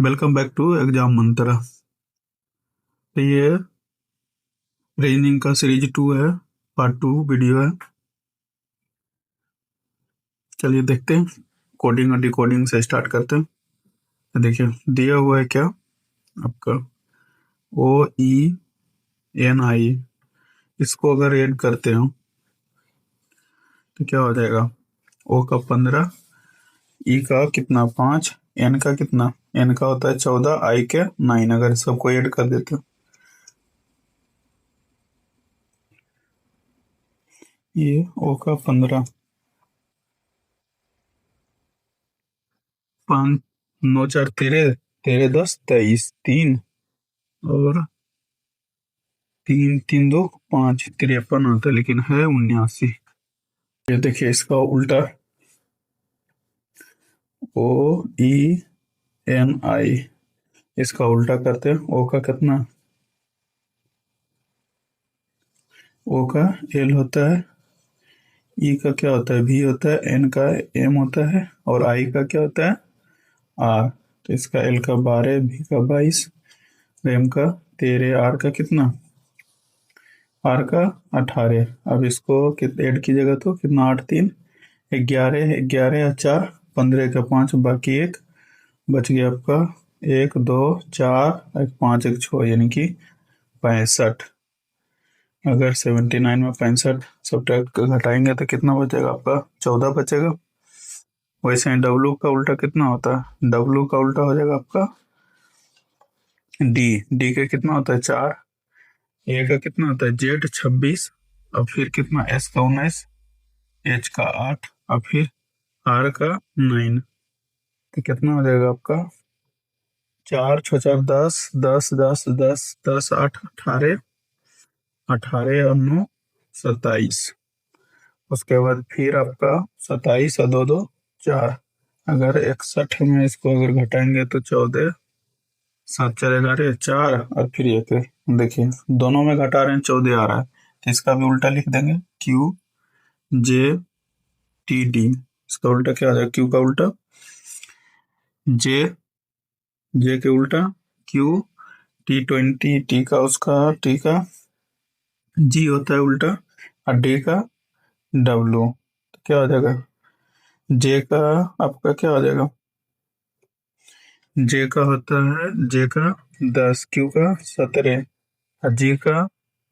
Welcome back to exam मंत्रा। तो ये reasoning का सीरीज 2 है, पार्ट 2 वीडियो है। चलिए देखते हैं, कोडिंग और डिकोडिंग से स्टार्ट करते हैं। तो देखिए दिया हुआ है क्या आपका OENI, इसको अगर ऐड करते हो तो क्या हो जाएगा। O का 15, E का कितना 5, N का कितना, N का होता है 14, I के 9। अगर सबको ऐड कर देते हो ये O का 15, 5 9 4 13, 13 10 23, 3 और 3 3 2 5, 53 आता है लेकिन है 79। ये देखिए इसका उल्टा OENI, इसका उल्टा करते हैं। O का कितना, O का L होता है, E का क्या होता है V होता है, N का M होता है और I का क्या होता है R। तो इसका L का 12, V का 22, M का 13, R का कितना, R का 18। अब इसको ऐड कीजिएगा तो कितना 8 3 11, 11 या 4 15 का 5 बाकी 1 बच गया आपका 1 2 4 एक 5 एक 6 यानी कि 65। अगर 79 में 65 सब्ट्रैक्ट घटाएंगे तो कितना बचेगा आपका 14 बचेगा। वैसे ही W का उल्टा कितना होता है, W का उल्टा हो जाएगा आपका D का कितना होता है 4, A का कितना होता है Z 26, और फिर कितना S का 19, H का 8 और फिर R का 9। तो कितना हो जाएगा आपका 4 6 4 10 10 10 10 10 8 18, 18 और 9 27। उसके बाद फिर आपका 27 और 2 2 4। अगर 61 में इसको अगर घटाएंगे तो 14, 7 4 11 4 और फिर 1। देखिए दोनों में घटा रहे हैं 14 आ रहा है, तो इसका भी उल्टा लिख देंगे QJTD। इसका उल्टा क्या आ जाएगा, Q का उल्टा J, J के उल्टा Q, T20, T का उसका T का G होता है उल्टा और D का W। तो क्या हो जाएगा J का आपका क्या हो जाएगा, J का होता है J का 10, Q का 17 और G का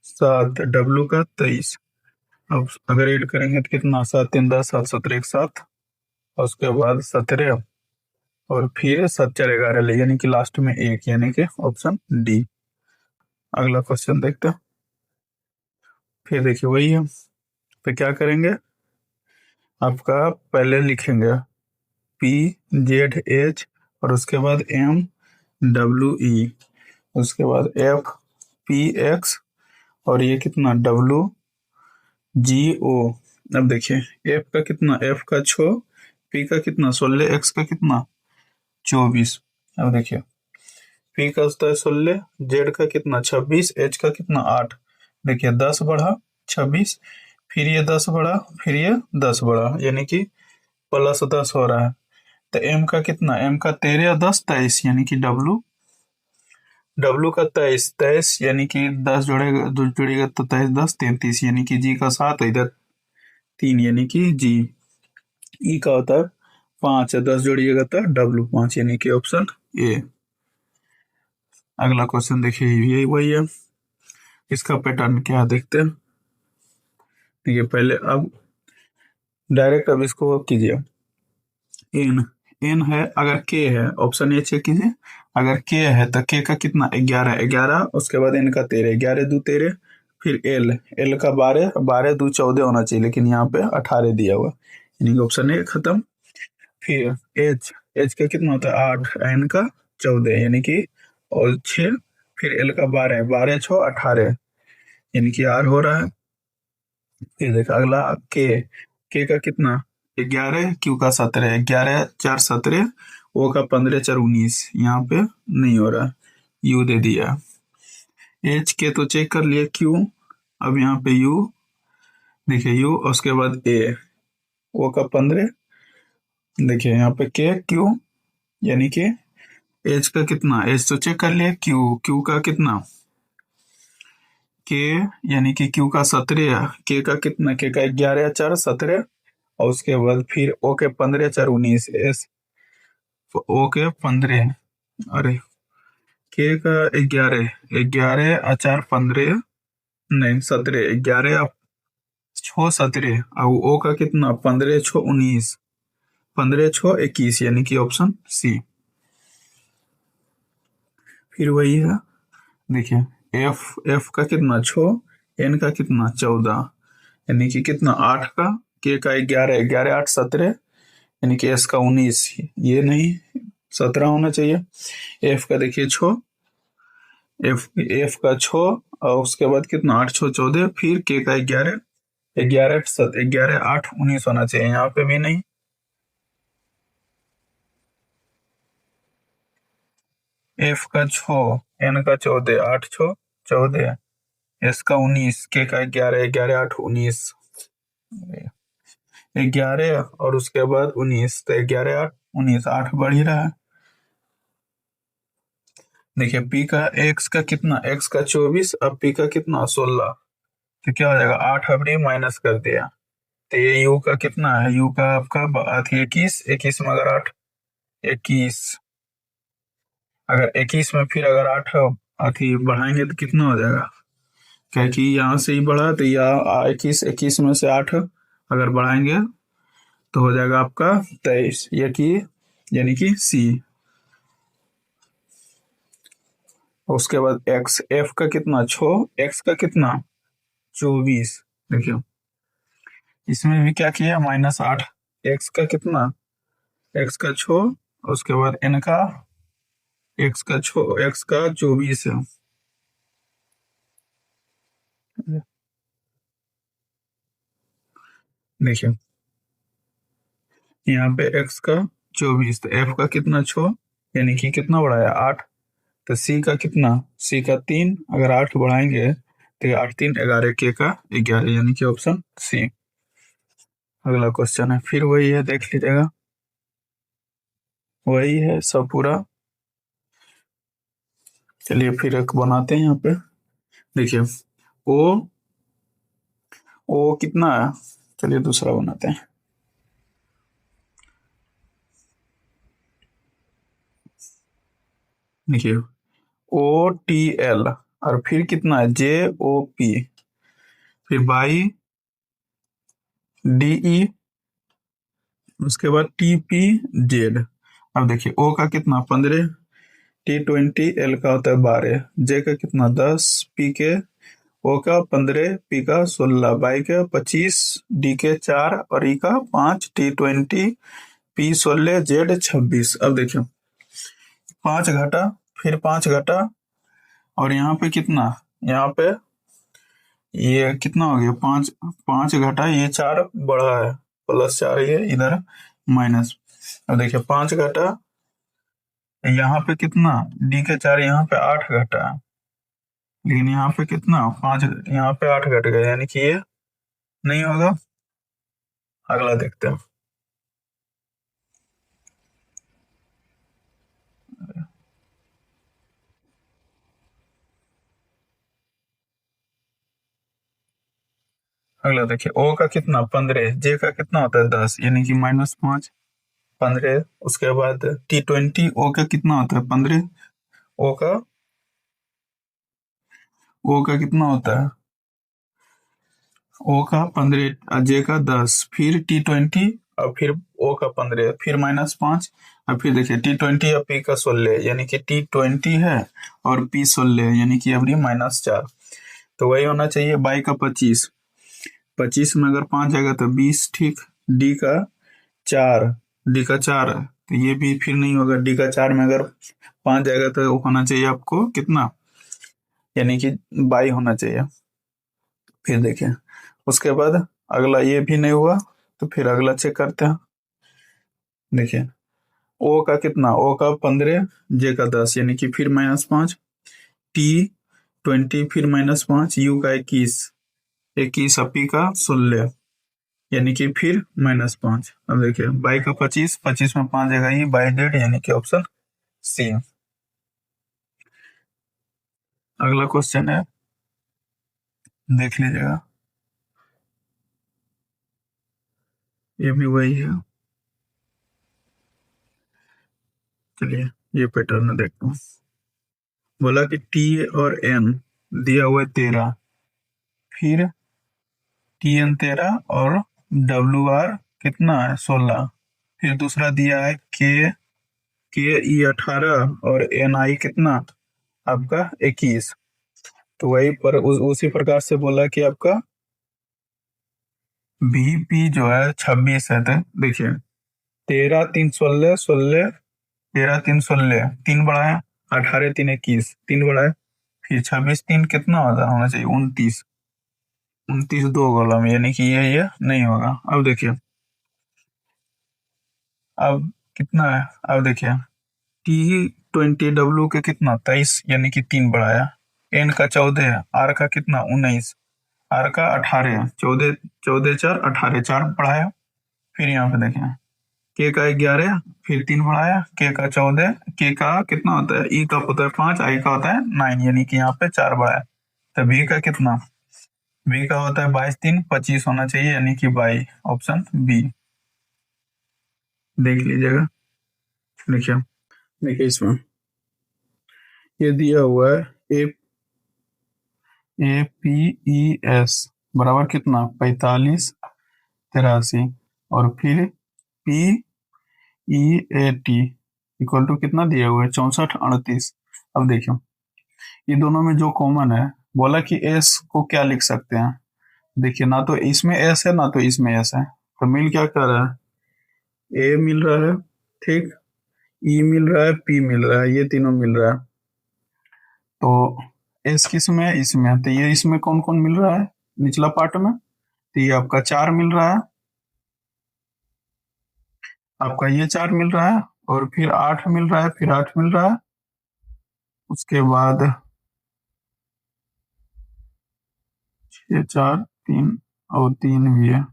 7, W का 23। अब अगर ऐड करेंगे तो कितना 7 3 10 7 17 एक साथ और उसके बाद 17 और फिर 7 4 11 ले यानी कि लास्ट में 1 यानी कि ऑप्शन डी। अगला क्वेश्चन देखते हैं। फिर देखिए वही है, तो क्या करेंगे आपका पहले लिखेंगे PZH और उसके बाद MWE, उसके बाद FPX और ये कितना WGO। अब देखिए F का कितना, F का 6, P का कितना 16, X का कितना 24। अब देखिए P का होता है 16, Z का कितना 26, H का कितना 8। देखिए 10 बढ़ा 26, फिर ये 10 बढ़ा, फिर ये 10 बढ़ा यानी कि प्लस 10 हो रहा है। तो M का कितना, M का 13 और 10 23 यानी कि W का 23 23 यानी कि 10 जोड़ेगा, 2 जोड़ेगा तो 23 10 33 यानी कि G का 7, इधर 3 यानी कि G। E का होता है 5, 10 जोड़िएगा तो W 5 यानी कि ऑप्शन ए। अगला क्वेश्चन देखिए यही वही है, इसका पैटर्न क्या देखते हैं। देखिए पहले अब डायरेक्ट अब इसको कीजिए एन, एन है अगर के है ऑप्शन ए चेक कीजिए। अगर के है तो के का कितना 11, 11 उसके बाद एन का 13, 11 2 13, फिर एल, एल का 12, 12 2 14 होना चाहिए लेकिन यहाँ पे 18 दिया हुआ यानी कि ऑप्शन ए खत्म। फिर एच, एच का कितना होता है 8, एन का 14 यानी कि और 6, फिर एल का 12, 12 6 18 यानी कि आर हो रहा है। फिर देखा अगला के का कितना 11, क्यू का 17, 11 4 17, ओ का 15 4 19, यहाँ पे नहीं हो रहा, यू दे दिया। एच के तो चेक कर लिए क्यू, अब यहाँ पे यू, देखिए यू उसके बाद ए, ओ का 15, देखिए यहाँ पे के क्यू यानी कि एच का कितना, एच तो चेक कर लिए, क्यू क्यू का कितना, के यानी कि क्यू का 17, के का कितना, के का 11 4 17, और उसके बाद फिर ओ के 15 4 19, एस ओ के 15, अरे के का 11, 11 4 15, नहीं 17, 11 6 17, और ओ का कितना 15 6 19, 15 6 21, यानी कि ऑप्शन सी। फिर वही है, देखिए एफ एफ का कितना 6, एन का कितना 14, यानी कि कितना 8 का, के का 11, 11 8 17, यानी कि एस का 19, ये नहीं 17 होना चाहिए। एफ का देखिए 6, एफ एफ का 6, और उसके बाद कितना 8 6 14, फिर के का 11, 11 11 8 19 होना चाहिए, यहाँ पे भी नहीं। एफ का 6, एन का 14, 8 6 14, एस का 19, के का 11, 11 8 19, 11 और उसके बाद 19, तो 11 8 19, 8 बढ़ ही रहा है। देखिए पी का एक्स का कितना, एक्स का 24, अब पी का कितना 16, तो क्या हो जाएगा 8 हमने माइनस कर दिया, तो ये यू का कितना है, यू का आपका 21, 21 में अगर 8 21, अगर 21 में फिर अगर 8 अथी बढ़ाएंगे तो कितना हो जाएगा, क्या कि यहाँ से ही बढ़ा, तो यहाँ 21, 21 में से 8 अगर बढ़ाएंगे तो हो जाएगा आपका 23, ये कि यानी कि सी। उसके बाद एक्स, एफ का कितना 6, एक्स का कितना 24, देखियो इसमें भी क्या किया -8, एक्स का कितना, एक्स का 6, उसके बाद एन का, एक्स का 6, एक्स का 24 है, देखिए यहाँ पे एक्स का 24, तो एफ का कितना 6, यानी कि कितना बढ़ाया 8, तो सी का कितना, सी का 3, अगर 8 बढ़ाएंगे तो 8 3 11, के का 11, यानी कि ऑप्शन सी। अगला क्वेश्चन है, फिर वही है, देख लीजिएगा वही है सब पूरा। चलिए फिर एक बनाते हैं यहाँ पे, देखिए ओ, ओ कितना है, चलिए दूसरा बनाते हैं। देखिए ओ टी एल, और फिर कितना है जे ओ पी, फिर बाई डी ई, उसके बाद टी पी जेड। अब देखिए ओ का कितना 15, T20, एल का होता है 12, जे का कितना 10, पी के, ओ का 15, पी का 16, बाई का 25, डी के 4 और ई का 5, T20, पी 16, जेड 26। अब देखिए 5 घटा, फिर 5 घटा, और यहाँ पे कितना, यहाँ पे ये कितना हो गया 5, 5 घटा, ये 4 बढ़ा है, +4 ये इधर माइनस। अब देखिए 5 घटा, यहाँ पे कितना डी के 4, यहाँ पे 8 घटा, लेकिन यहाँ पे कितना 5, यहाँ पे 8 घट गए, यानी कि ये नहीं होगा। अगला देखते हैं, अगला देखिए ओ का कितना 15, जे का कितना होता है 10, यानी कि -5 15, उसके बाद T20, ओ का कितना होता है 15, ओ का, ओ का कितना होता है, ओ का 15, जे का 10, फिर T20, और फिर ओ का 15, फिर -5, और फिर देखिए T20 और पी का 16, यानी कि T20 है और पी 16, यानी कि अभी -4, तो वही होना चाहिए। बाई का 25, 25 में अगर 5 जाएगा तो 20, ठीक। डी का 4, डी का 4, तो ये भी फिर नहीं होगा, डी का 4 में अगर 5 जाएगा तो होना चाहिए आपको कितना, यानी कि बाई होना चाहिए। फिर देखिए उसके बाद अगला ये भी नहीं हुआ, तो फिर अगला चेक करते हैं। देखिए ओ का कितना, ओ का 15, जे का 10, यानी कि फिर -5, T20 फिर -5, यू का 21, 21 अपी का 16, यानी कि फिर -5। अब देखिए बाई का 25, 25 में 5 जगह ही बाई जेड, यानी कि ऑप्शन सी। अगला क्वेश्चन है, देख लीजिएगा, ये भी वही है। चलिए ये पैटर्न देखते हैं। बोला कि टी और एन दिया हुआ है 13, फिर टी एन 13 और डब्ल्यू आर कितना है 16, फिर दूसरा दिया है के ई 18 और एन आई कितना आपका 21। तो वही पर उसी प्रकार से बोला कि आपका बीपी जो है 26 है। तो देखिए 13 3 16 16, 13 3 16, 3 बड़ा है, 18 3 21, 3 बड़ा है, फिर 26 3 कितना होना चाहिए 29, 29 दो कॉलम, यानी कि ये नहीं होगा। अब देखिए, अब कितना है, अब देखिए टी 20 डब्ल्यू के कितना 23, यानी कि 3 बड़ा है, एन का 14 है, आर का कितना 19, आर का 18, 14 14 4 18, 4 बड़ा है। फिर यहाँ पे देखें के का 11, फिर 3 बड़ा है, के का 14, के का कितना होता है, ई का होता है 5, आई का होता है 9, यानी कि यहाँ पे 4 बड़ा है। तो बी का कितना, बी का होता है 22 3 25 होना चाहिए, यानी कि बाई, ऑप्शन बी। देख लीजिएगा, देखिए, देखिए इसमें ये दिया हुआ है ए ए पी ई एस बराबर कितना 45 83, और फिर P E A T equal to कितना दिया हुआ है 64 38। अब देखियो, ये दोनों में जो कॉमन है, बोला कि एस को क्या लिख सकते हैं। देखिए ना तो इसमें एस है ना तो इसमें एस है, तो मिल क्या कर रहा है, ए मिल रहा है, ठीक, ई मिल रहा है, पी मिल रहा है, ये तीनों मिल रहा है। तो एस किस में है, इसमें है। तो ये इसमें कौन कौन मिल रहा है निचला पार्ट में, तो ये आपका 4 मिल रहा है, आपका ये 4 मिल रहा है, और फिर 8 मिल रहा है, फिर 8 मिल रहा है, उसके बाद 6 4 3 और 3 भी है,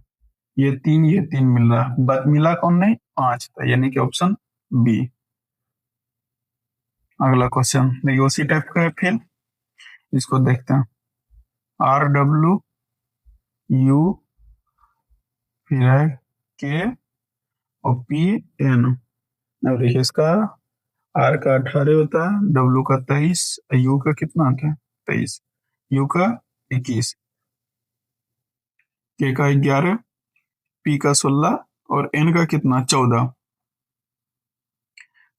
ये तीन मिल रहा है, बट मिला कौन नहीं 5, तो यानी कि ऑप्शन बी। अगला क्वेश्चन देखिए उसी टाइप का है, फिर इसको देखते हैं। आर डब्ल्यू यू, फिर है के और पी एन। अब देखिए इसका आर का 18 होता है, डब्ल्यू का 23, यू का कितना आता है 23, यू का 21, के का 11, पी का 16 और एन का कितना 14।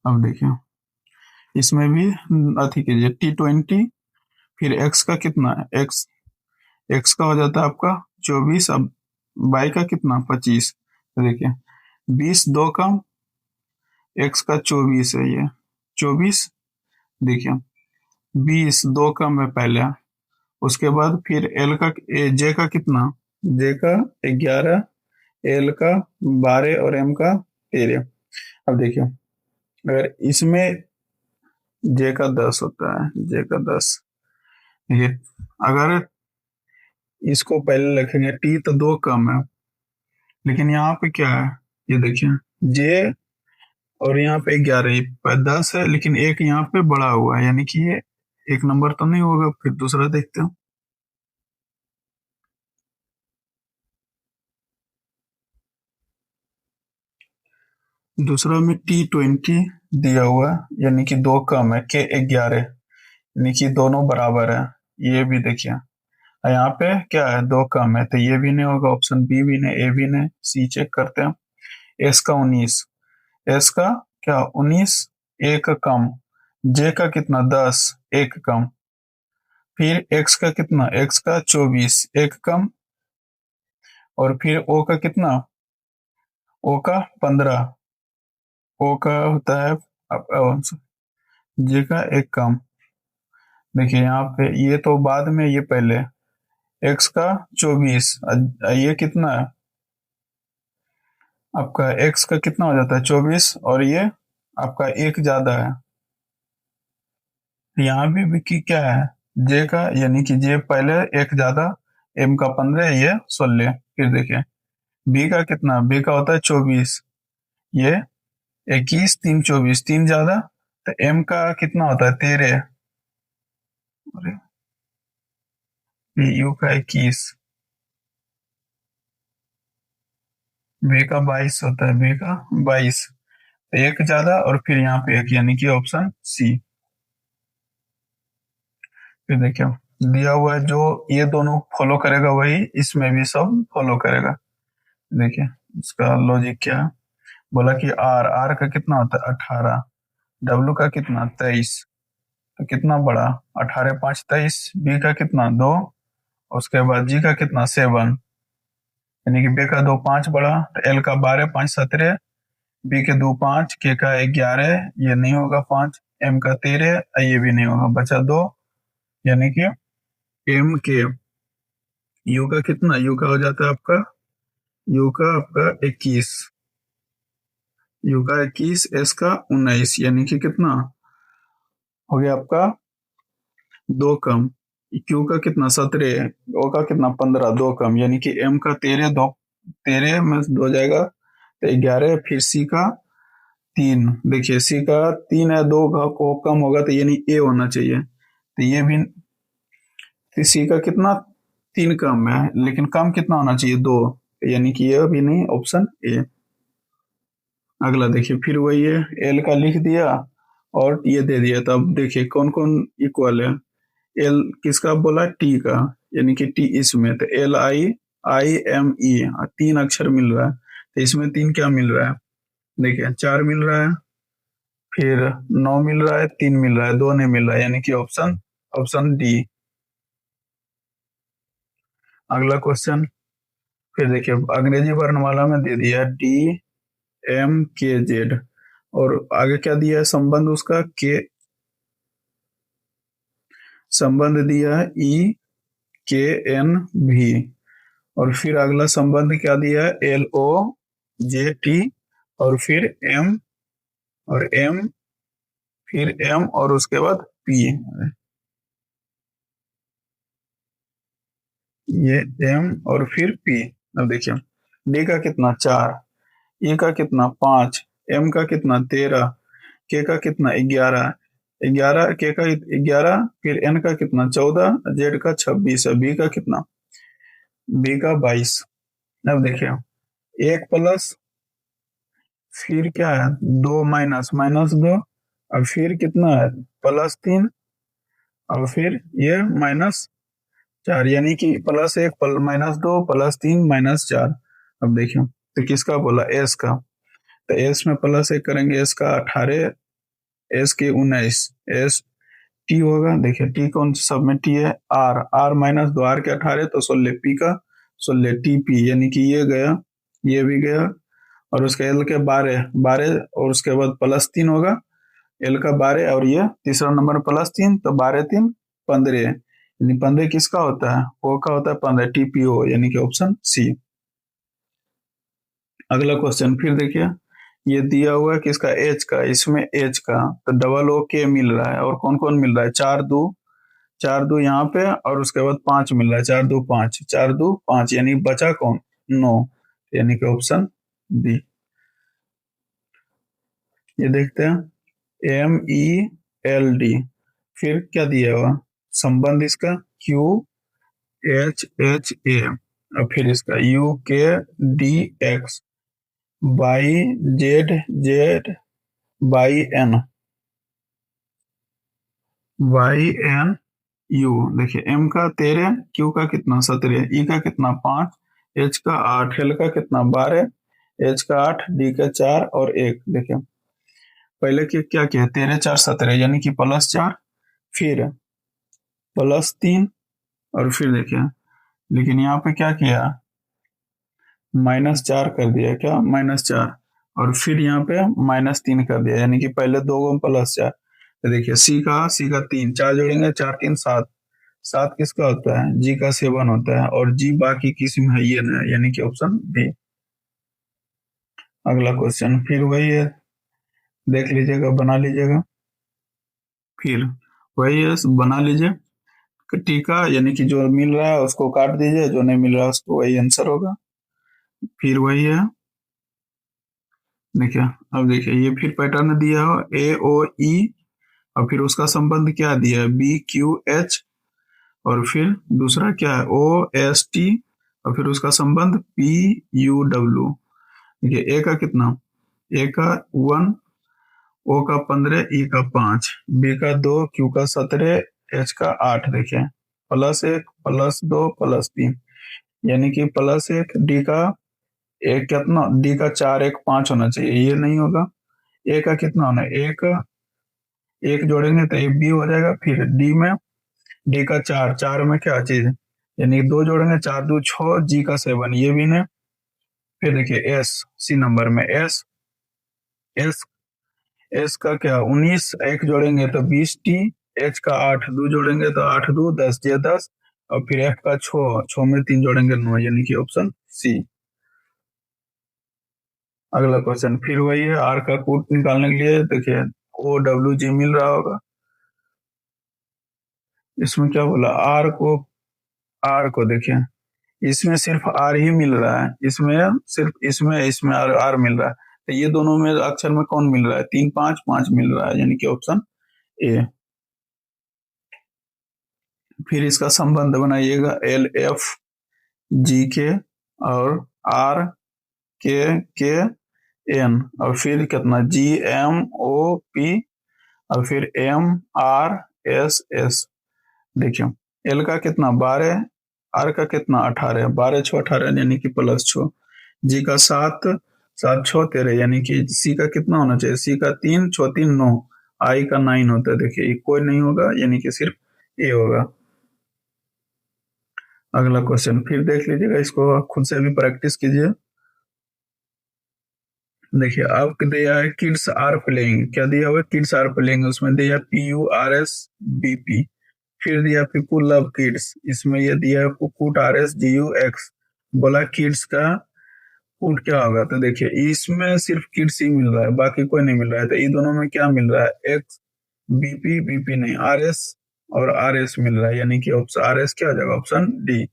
अब देखिए इसमें भी अति कीजिए T20, फिर एक्स का कितना है, एक्स एक्स का हो जाता है आपका 24, अब वाई का कितना 25। तो देखिए 20 दो कम, एक्स का 24 है, ये 24, देखिए 20 दो कम है पहले, उसके बाद फिर एल का जे का कितना, जे का 11, एल का 12 और एम का 13। अब देखिए अगर इसमें जे का 10 होता है, जे का 10, ये अगर इसको पहले रखेंगे, टी तो दो कम है, लेकिन यहाँ पे क्या है, ये देखिए जे और यहाँ पे 11 10 है, लेकिन एक यहाँ पे बड़ा हुआ है, यानी कि ये एक नंबर तो नहीं होगा। फिर दूसरा देखते हैं, दूसरा में T20 दिया हुआ है, यानी कि दो कम है, के 11, यानी कि दोनों बराबर है। ये भी देखिए यहाँ पे क्या है, दो कम है, तो ये भी नहीं होगा, ऑप्शन बी भी नहीं, ए भी नहीं, सी चेक करते हैं। एस का 19, एस का क्या 19, एक कम, जे का कितना 10, एक कम, फिर एक्स का कितना, एक्स का 24, एक कम, और फिर ओ का कितना, ओ का 15, ओ का होता है जे का एक कम। देखिए यहाँ पे ये तो बाद में, ये पहले एक्स का 24, ये कितना है आपका, एक्स का कितना हो जाता है 24, और ये आपका एक ज्यादा है। यहाँ भी की क्या है, जे का, यानी कि जे पहले एक ज्यादा, एम का 15, ये 16। फिर देखिए बी का कितना, बी का होता है 24, ये 21 3 24, तीन ज्यादा, तो एम का कितना होता है 13, अरे यू का 21, बी का 22 होता है, बी का 22, एक ज्यादा और फिर यहाँ पे एक, यानी कि ऑप्शन सी। फिर देखिए दिया हुआ है जो ये दोनों फॉलो करेगा वही इसमें भी सब फॉलो करेगा। देखिए इसका लॉजिक क्या है। बोला कि आर आर का कितना होता है 18, डब्ल्यू का कितना 23, तो कितना बड़ा 18 5 23, बी का कितना 2, उसके बाद जी का कितना 7, यानी कि बी का 2 5 बड़ा, तो एल का 12 5 17, बी के 2 5, के का 11, ये नहीं होगा 5, एम का 13, ये भी नहीं होगा, बचा 2, यानी कि एम के। यू का कितना, यू का हो जाता है आपका, यू का आपका 21, यू का 21, एस का 19, यानी कि कितना हो गया आपका 2 कम, क्यू का कितना 17, ओ का कितना 15, 2 कम, यानी कि एम का 13, 2 13 में 2 जाएगा तो 11, फिर सी का 3, देखिए सी का 3 है, 2 का को कम होगा तो यानी ए होना चाहिए, तो ये भी, तो सी का कितना 3 कम है, लेकिन कम कितना होना चाहिए 2, यानी कि ये भी नहीं, ऑप्शन ए। अगला देखिए फिर वही है, एल का लिख दिया और ये दे दिया, तब देखिए कौन कौन इक्वल है। एल किसका बोला, टी का, यानी कि टी इसमें, तो L I I M E, 3 अक्षर मिल रहा है, तो इसमें 3 क्या मिल रहा है, देखिए 4 मिल रहा है, फिर 9 मिल रहा है, 3 मिल रहा है, 2 नहीं मिल रहा है, यानी कि ऑप्शन ऑप्शन डी। अगला क्वेश्चन फिर देखिए अंग्रेजी वर्णमाला में दे दिया डी एम के जेड, और आगे क्या दिया है संबंध उसका, के संबंध दिया है ई के एन भी, और फिर अगला संबंध क्या दिया है एल ओ जे टी, और फिर एम, और एम, फिर एम, और उसके बाद पी, ये एम और फिर पी। अब देखिए डी का कितना 4, ई का कितना 5, एम का कितना 13, के का कितना 11, 11 के का 11, फिर एन का कितना 14, जेड का 26, बी का कितना, बी का 22। अब देखिए एक प्लस, फिर क्या है 2 माइनस, -2, अब फिर कितना है +3, अब फिर ये -4, यानी कि +1 -2 +3 -4। अब देखिए तो किसका बोला, एस का, तो एस में +1 करेंगे, एस का 18, एस के 19, एस टी होगा, देखिए टी कौन सब में टी है, आर आर -2, आर के 18 तो 16, पी का 16, टी पी, यानी कि ये गया, ये भी गया, और उसके एल के 12 12, और उसके बाद +3 होगा, एल का 12, और ये तीसरा नंबर +3, तो 12 3 15, यानी 15 किसका होता है, ओ का होता है 15, टीपीओ, यानी कि ऑप्शन सी। अगला क्वेश्चन फिर देखिए, ये दिया हुआ है किसका, एच का, इसमें एच का, तो डबल ओ के मिल रहा है, और कौन कौन मिल रहा है, 4 2 यहाँ पे, और उसके बाद 5 मिल रहा है, 4 2 5, 4 2 5, यानी बचा कौन 9, यानी कि ऑप्शन बी। ये देखते हैं एम ई एल डी, फिर क्या दिया हुआ संबंध इसका, क्यू एच एच ए, और फिर इसका यू के D X, by Z Z, by N, Y N U, देखिए एम का 13, क्यू का कितना 17, ई का कितना 5, एच का 8, एल का कितना 12, एच का 8, डी का 4 और 1। देखिए पहले के क्या किया, 13 4 17, यानी कि +4, फिर +3, और फिर देखिए, लेकिन यहाँ पे क्या किया, -4 कर दिया, क्या -4, और फिर यहाँ पे -3 कर दिया, यानी कि पहले 2 को +4, तो देखिए सी का 3, 4 जोड़ेंगे 4 3 7, 7 किसका होता है, जी का 7 होता है, और जी बाकी किसी में है ये ना, यानी कि ऑप्शन बी। अगला क्वेश्चन फिर वही है, देख लीजिएगा बना लीजिएगा, फिर वही है बना लीजिए, टीका, यानी कि जो मिल रहा है उसको काट दीजिए, जो नहीं मिल रहा है उसको वही आंसर होगा। फिर वही है, देखिए अब देखिए ये फिर पैटर्न दिया हो ए ओ ई, और फिर उसका संबंध क्या दिया है, बी क्यू एच और फिर दूसरा क्या है OST, और फिर उसका संबंध PUW। देखिए ए का कितना, ए का 1, ओ का 15, ई का 5, बी का 2, क्यू का 17, एच का 8। देखिए +1 +2 +3, यानी कि +1, डी का एक कितना, डी का 4 1 5 होना चाहिए, ये नहीं होगा। ए का कितना होना है, ए का 1 जोड़ेंगे तो ए बी हो जाएगा। फिर डी में, डी का 4, 4 में क्या चीज, यानी 2 जोड़ेंगे, 4 2 6, जी का 7, ये भी नहीं। फिर देखिए एस, सी नंबर में एस, एस एस का क्या 19, 1 जोड़ेंगे तो 20 टी, एच का 8, 2 जोड़ेंगे तो 8 2 10 जे 10, और फिर एफ का 6, 6 में 3 जोड़ेंगे 9, यानी कि ऑप्शन सी। अगला क्वेश्चन फिर वही है, आर का कूट निकालने के लिए देखिए OWG मिल रहा होगा। इसमें क्या बोला, आर को देखिए, इसमें सिर्फ आर ही मिल रहा है, इसमें सिर्फ इसमें इसमें आर मिल रहा है, तो ये दोनों में अक्षर में कौन मिल रहा है, 3 5 5 मिल रहा है, यानी कि ऑप्शन ए। फिर इसका संबंध बनाइएगा LFGK और RKKN, और फिर कितना GMOP, और फिर MRSS। देखिए एल का कितना 12, आर का कितना 18, 12 6 18, यानी कि +6, जी का 7 7 6 13, यानी कि सी का कितना होना चाहिए, सी का 3 6 3 9, आई का 9 होता है। देखिए ये कोई नहीं होगा, यानी कि सिर्फ ए होगा। अगला क्वेश्चन फिर देख लीजिएगा, इसको आप खुद से भी प्रैक्टिस कीजिए। देखिए आपको दिया है किड्स आर प्लेइंग, क्या दिया हुआ है, किड्स आर प्लेइंग, उसमें दिया PURSBP। फिर दिया पीपू लव किड्स, इसमें ये दिया है कुकुट RSGUX। बोला किड्स का कूट क्या होगा, तो देखिए इसमें सिर्फ किड्स ही मिल रहा है, बाकी कोई नहीं मिल रहा है, तो ये दोनों में क्या मिल रहा है, एक्स, BP नहीं, RS और RS मिल रहा है, यानी कि ऑप्शन RS क्या हो जाएगा, ऑप्शन डी।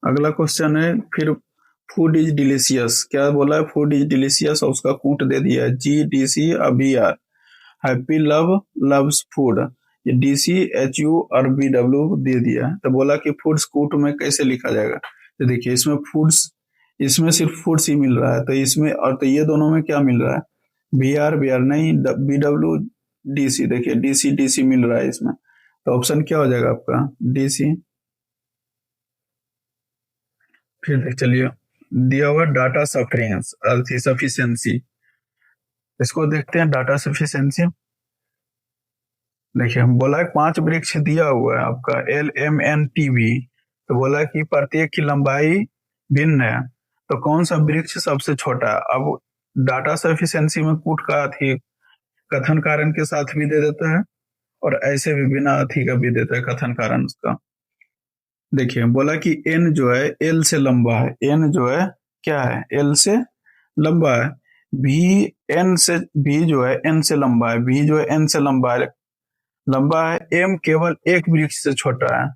अगला क्वेश्चन है फिर, फूड इज डिलीशियस, क्या बोला है, फूड इज डिलीशियस, और उसका कूट दे दिया है GDC BR। Happy love loves food, ये DCHU और BW दे दिया है, तो बोला कि फूड्स कूट में कैसे लिखा जाएगा, तो देखिए इसमें फूड्स, इसमें सिर्फ फूड्स ही मिल रहा है, तो इसमें और तो ये दोनों में क्या मिल रहा है, BR नहीं, BW DC, देखिए DC मिल रहा है इसमें, तो ऑप्शन क्या हो जाएगा आपका DC। फिर देख चलिए, दिया हुआ डाटा सफिशियंसी, इसको देखते हैं डाटा सफिशियंसी। देखिए बोला है 5 वृक्ष दिया हुआ है आपका LMNTV, तो बोला कि प्रत्येक की लंबाई भिन्न है, तो कौन सा वृक्ष सबसे छोटा है। अब डाटा सफिशियंसी में कूट का थी कथन कारण के साथ भी दे देता है, और ऐसे भी बिना अथी का भी देता है कथन कारण उसका। देखिए बोला कि n जो है l से लंबा है, n जो है क्या है, l से लंबा है। भी भी जो है n से लंबा है, भी जो है n से लंबा है। m केवल एक वृक्ष से छोटा है,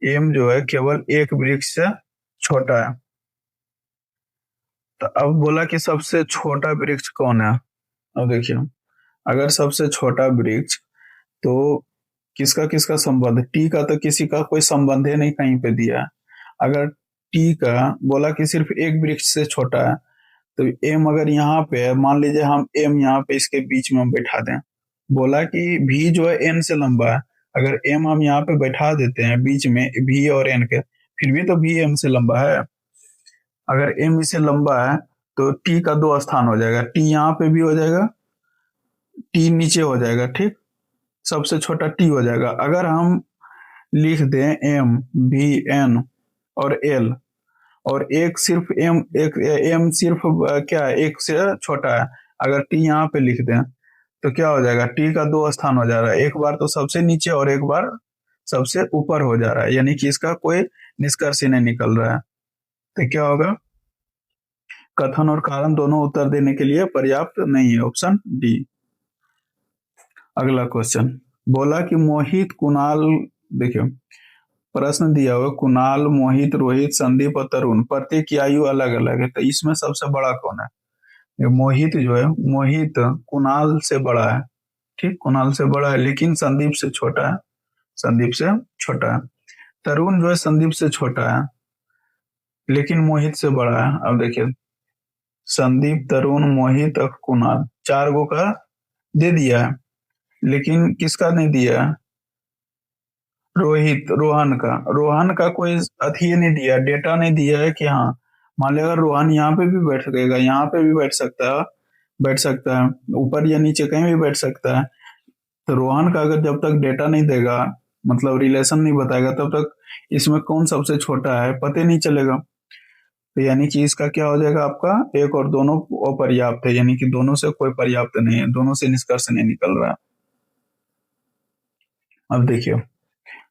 m जो है केवल एक वृक्ष से छोटा है। तो अब बोला कि सबसे छोटा वृक्ष कौन है। अब देखिए अगर सबसे छोटा वृक्ष, तो किसका किसका संबंध, टी का तो किसी का कोई संबंध है नहीं कहीं पे दिया है। अगर टी का बोला कि सिर्फ एक वृक्ष से छोटा है, तो एम अगर यहाँ पे है, मान लीजिए हम एम यहाँ पे इसके बीच में हम बैठा दें, बोला कि भी जो है एन से लंबा है, अगर एम हम यहाँ पे बैठा देते हैं बीच में भी और एन के, फिर भी तो भी एम से लंबा है। अगर एम इससे लंबा है तो टी का 2 स्थान हो जाएगा, टी यहाँ पे भी हो जाएगा, टी नीचे हो जाएगा, ठीक, सबसे छोटा टी हो जाएगा। अगर हम लिख दें एम भी एन और एल, और एक सिर्फ एम, एक एम सिर्फ क्या है, एक से छोटा है, अगर टी यहाँ पे लिख दें तो क्या हो जाएगा, टी का 2 स्थान हो जा रहा है, एक बार तो सबसे नीचे और एक बार सबसे ऊपर हो जा रहा है, यानी कि इसका कोई निष्कर्ष ही नहीं निकल रहा है। तो क्या होगा, कथन और कारण दोनों उत्तर देने के लिए पर्याप्त नहीं है, ऑप्शन डी। अगला क्वेश्चन बोला कि मोहित कुणाल, देखिए प्रश्न दिया हुआ कुणाल मोहित रोहित संदीप और तरुण, प्रत्येक की आयु अलग अलग है, तो इसमें सबसे बड़ा कौन है। ये मोहित जो है, मोहित कुणाल से बड़ा है, ठीक, कुणाल से बड़ा है, लेकिन संदीप से छोटा है, संदीप से छोटा है। तरुण जो है संदीप से छोटा है लेकिन मोहित से बड़ा है। अब देखिए, संदीप, तरुण, मोहित और कुणाल, चार गो का दे दिया है, लेकिन किसका नहीं दिया है? रोहित, रोहन का कोई अथी नहीं दिया, डेटा नहीं दिया है कि हाँ मान लिया अगर रोहन यहाँ पे भी बैठ सकेगा, यहाँ पे भी बैठ सकता है ऊपर या नीचे कहीं भी बैठ सकता है। तो रोहन का अगर जब तक डेटा नहीं देगा, मतलब रिलेशन नहीं बताएगा, तब तक इसमें कौन सबसे छोटा है पता नहीं चलेगा। तो यानी कि इसका क्या हो जाएगा आपका, एक और दोनों अपर्याप्त है, यानी कि दोनों से कोई पर्याप्त नहीं है, दोनों से निष्कर्ष नहीं निकल रहा है। अब देखिए,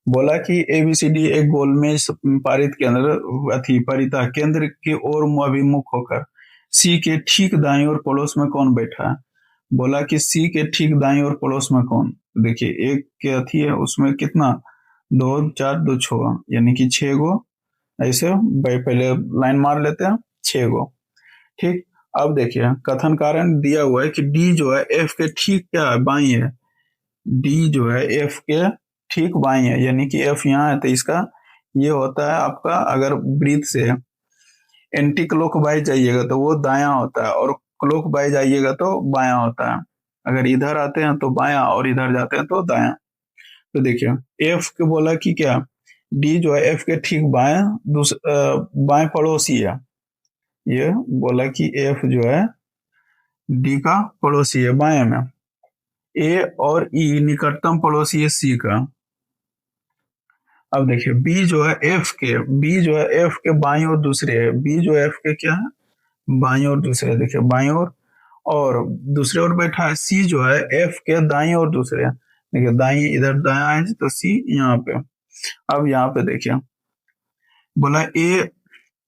बोला कि एबीसीडी एक गोलमेज पारित केंद्र अथी परिता केंद्र की ओर अभिमुख होकर सी के ठीक दाईं ओर पड़ोस में कौन बैठा है। बोला कि सी के ठीक दाईं ओर पड़ोस में कौन, देखिए एक के अथी है उसमें कितना, दो चार दो छः, यानी कि 6 गो ऐसे पहले लाइन मार लेते हैं, 6 गो। ठीक, अब देखिए कथन कारण दिया हुआ है कि डी जो है एफ के ठीक क्या है, बाई है। डी जो है एफ के ठीक बाई है, यानी कि एफ यहाँ है, तो इसका ये होता है आपका, अगर वृत्त से एंटी क्लॉक वाइज जाइएगा तो वो दाया होता है, और क्लॉक वाइज जाइएगा तो बाया होता है। अगर इधर आते हैं तो बाया और इधर जाते हैं तो दाया। तो देखिए एफ के बोला कि क्या, डी जो है एफ के ठीक बाएं बाएं पड़ोसी है। ये बोला कि एफ जो है डी का पड़ोसी है बाएं में। ए और ई निकटतम पड़ोसी है सी का। अब देखिए बी जो है एफ के बाईं ओर दूसरे है, बी जो है एफ के क्या है, बाईं ओर दूसरे, देखिए बाईं ओर, और दूसरे ओर बैठा है सी जो है एफ के दाईं ओर दूसरे, देखिए दाईं इधर दाया है तो सी यहाँ पे। अब यहाँ पे देखिए बोला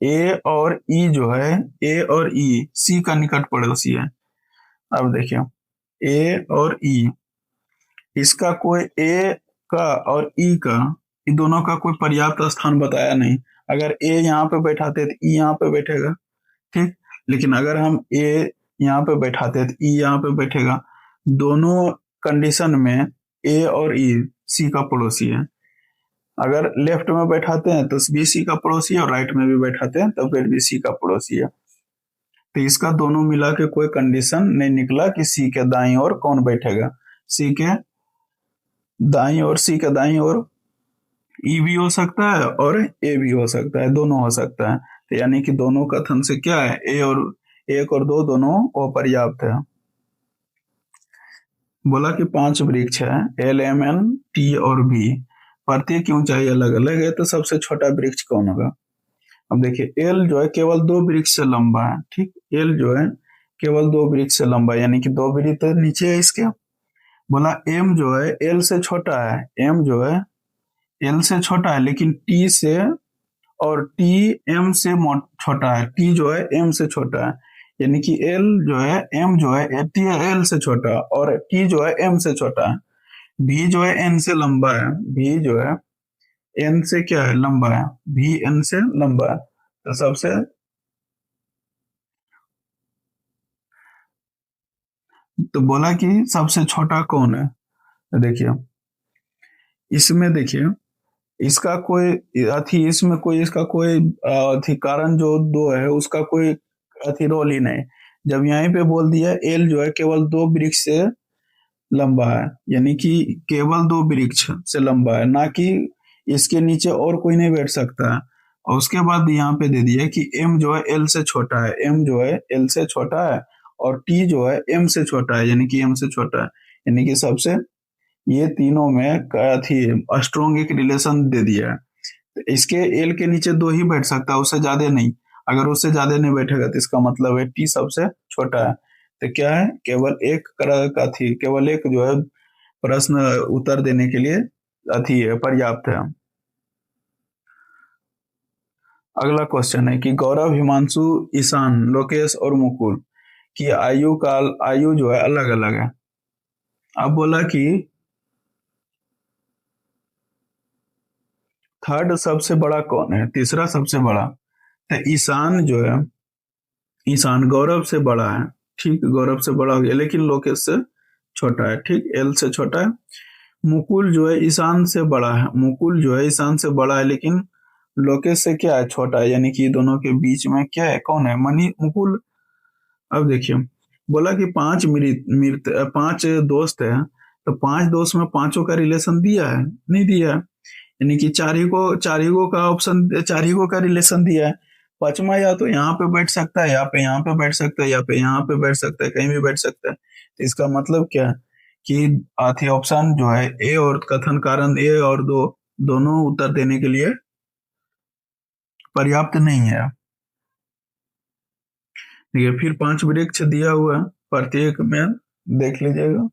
ए और ई जो है, ए और ई सी का निकट पड़ोसी है। अब देखिए ए और ई, इसका कोई ए का और ई का, इन दोनों का कोई पर्याप्त स्थान बताया नहीं। अगर ए यहाँ पे बैठाते तो ई यहाँ पे बैठेगा, ठीक, लेकिन अगर हम ए यहाँ पे बैठाते तो ई यहाँ पे बैठेगा। दोनों कंडीशन में ए और ई सी का पड़ोसी है। अगर लेफ्ट में बैठाते हैं तो बी सी का पड़ोसी है, और राइट में भी बैठाते हैं तो फिर बी सी का पड़ोसी है। तो इसका दोनों मिला के कोई कंडीशन नहीं निकला कि सी के दाईं ओर कौन बैठेगा। सी के दाईं ओर, सी के दाईं ओर ई भी हो सकता है और ए भी हो सकता है, दोनों हो सकता है। तो यानी कि दोनों कथन से क्या है, ए और एक और दो दोनों अपर्याप्त है। बोला कि 5 वृक्ष है एल एम एन टी और बी, प्रत्येक की ऊंचाई अलग अलग है, तो सबसे छोटा वृक्ष कौन होगा। अब देखिए एल जो है केवल 2 वृक्ष से लंबा है, ठीक, एल जो है केवल 2 वृक्ष से लंबा है, यानी कि 2 वृक्ष तो नीचे है इसके। बोला एम जो है एल से छोटा है, एम जो है एल से छोटा है, लेकिन टी से, और टी एम से छोटा है, टी जो है एम से छोटा है, यानी कि एल जो है एम जो है टी एल से छोटा, और टी जो है एम से छोटा है। भी जो है एन से लंबा है, भी जो है एन से क्या है, लंबा है, भी एन से लंबा है। तो सबसे, तो बोला कि सबसे छोटा कौन है। तो देखिए इसमें देखिए इसका कोई अथी, इसमें कोई इसका कोई अथी कारण जो 2 है उसका कोई अथी रोल ही नहीं। जब यहीं पे बोल दिया एल जो है केवल 2 वृक्ष से लंबा है, यानी कि केवल 2 वृक्ष से लंबा है, ना कि इसके नीचे और कोई नहीं बैठ सकता है। और उसके बाद यहाँ पे दे दिया कि एम जो है एल से छोटा है, एम जो है एल से छोटा है, और टी जो है एम से छोटा है, यानी कि एम से छोटा है, यानी कि सबसे, ये तीनों में थी स्ट्रॉन्ग एक रिलेशन दे दिया है। तो इसके एल के नीचे 2 ही बैठ सकता है, उससे ज्यादा नहीं। अगर उससे ज्यादा नहीं बैठेगा तो इसका मतलब है टी सबसे छोटा है। तो क्या है, केवल एक का थी, केवल एक जो है प्रश्न उत्तर देने के लिए अथी है, पर्याप्त है। अगला क्वेश्चन है कि गौरव, हिमांशु, ईशान, लोकेश और मुकुल की आयु जो है अलग अलग है। अब बोला कि थर्ड सबसे बड़ा कौन है, तीसरा सबसे बड़ा। तो ईशान जो है, ईशान गौरव से बड़ा है, ठीक, गौरव से बड़ा हो गया, लेकिन लोकेश से छोटा है, ठीक, एल से छोटा है। मुकुल जो है ईशान से बड़ा है, मुकुल जो है ईशान से बड़ा है, लेकिन लोकेश से क्या है, छोटा है। यानी कि दोनों के बीच में क्या है, कौन है, मनी मुकुल। अब देखिए, बोला कि पांच मित्र मित्र पांच दोस्त हैं, तो पांच दोस्त में पांचों का रिलेशन दिया है, नहीं दिया है। यानी कि चार ही को का ऑप्शन, चार ही को का रिलेशन दिया है। पांचवा या तो यहाँ पे बैठ सकता है, यहाँ पे बैठ सकता है, यहाँ पे बैठ सकता है, कहीं भी बैठ सकता है। तो इसका मतलब क्या है कि आखिरी ऑप्शन जो है ए और कथन कारण ए और दो, दोनों उत्तर देने के लिए पर्याप्त नहीं है। ठीक है, फिर पांच वृक्ष दिया हुआ है, प्रत्येक में देख लीजिएगा।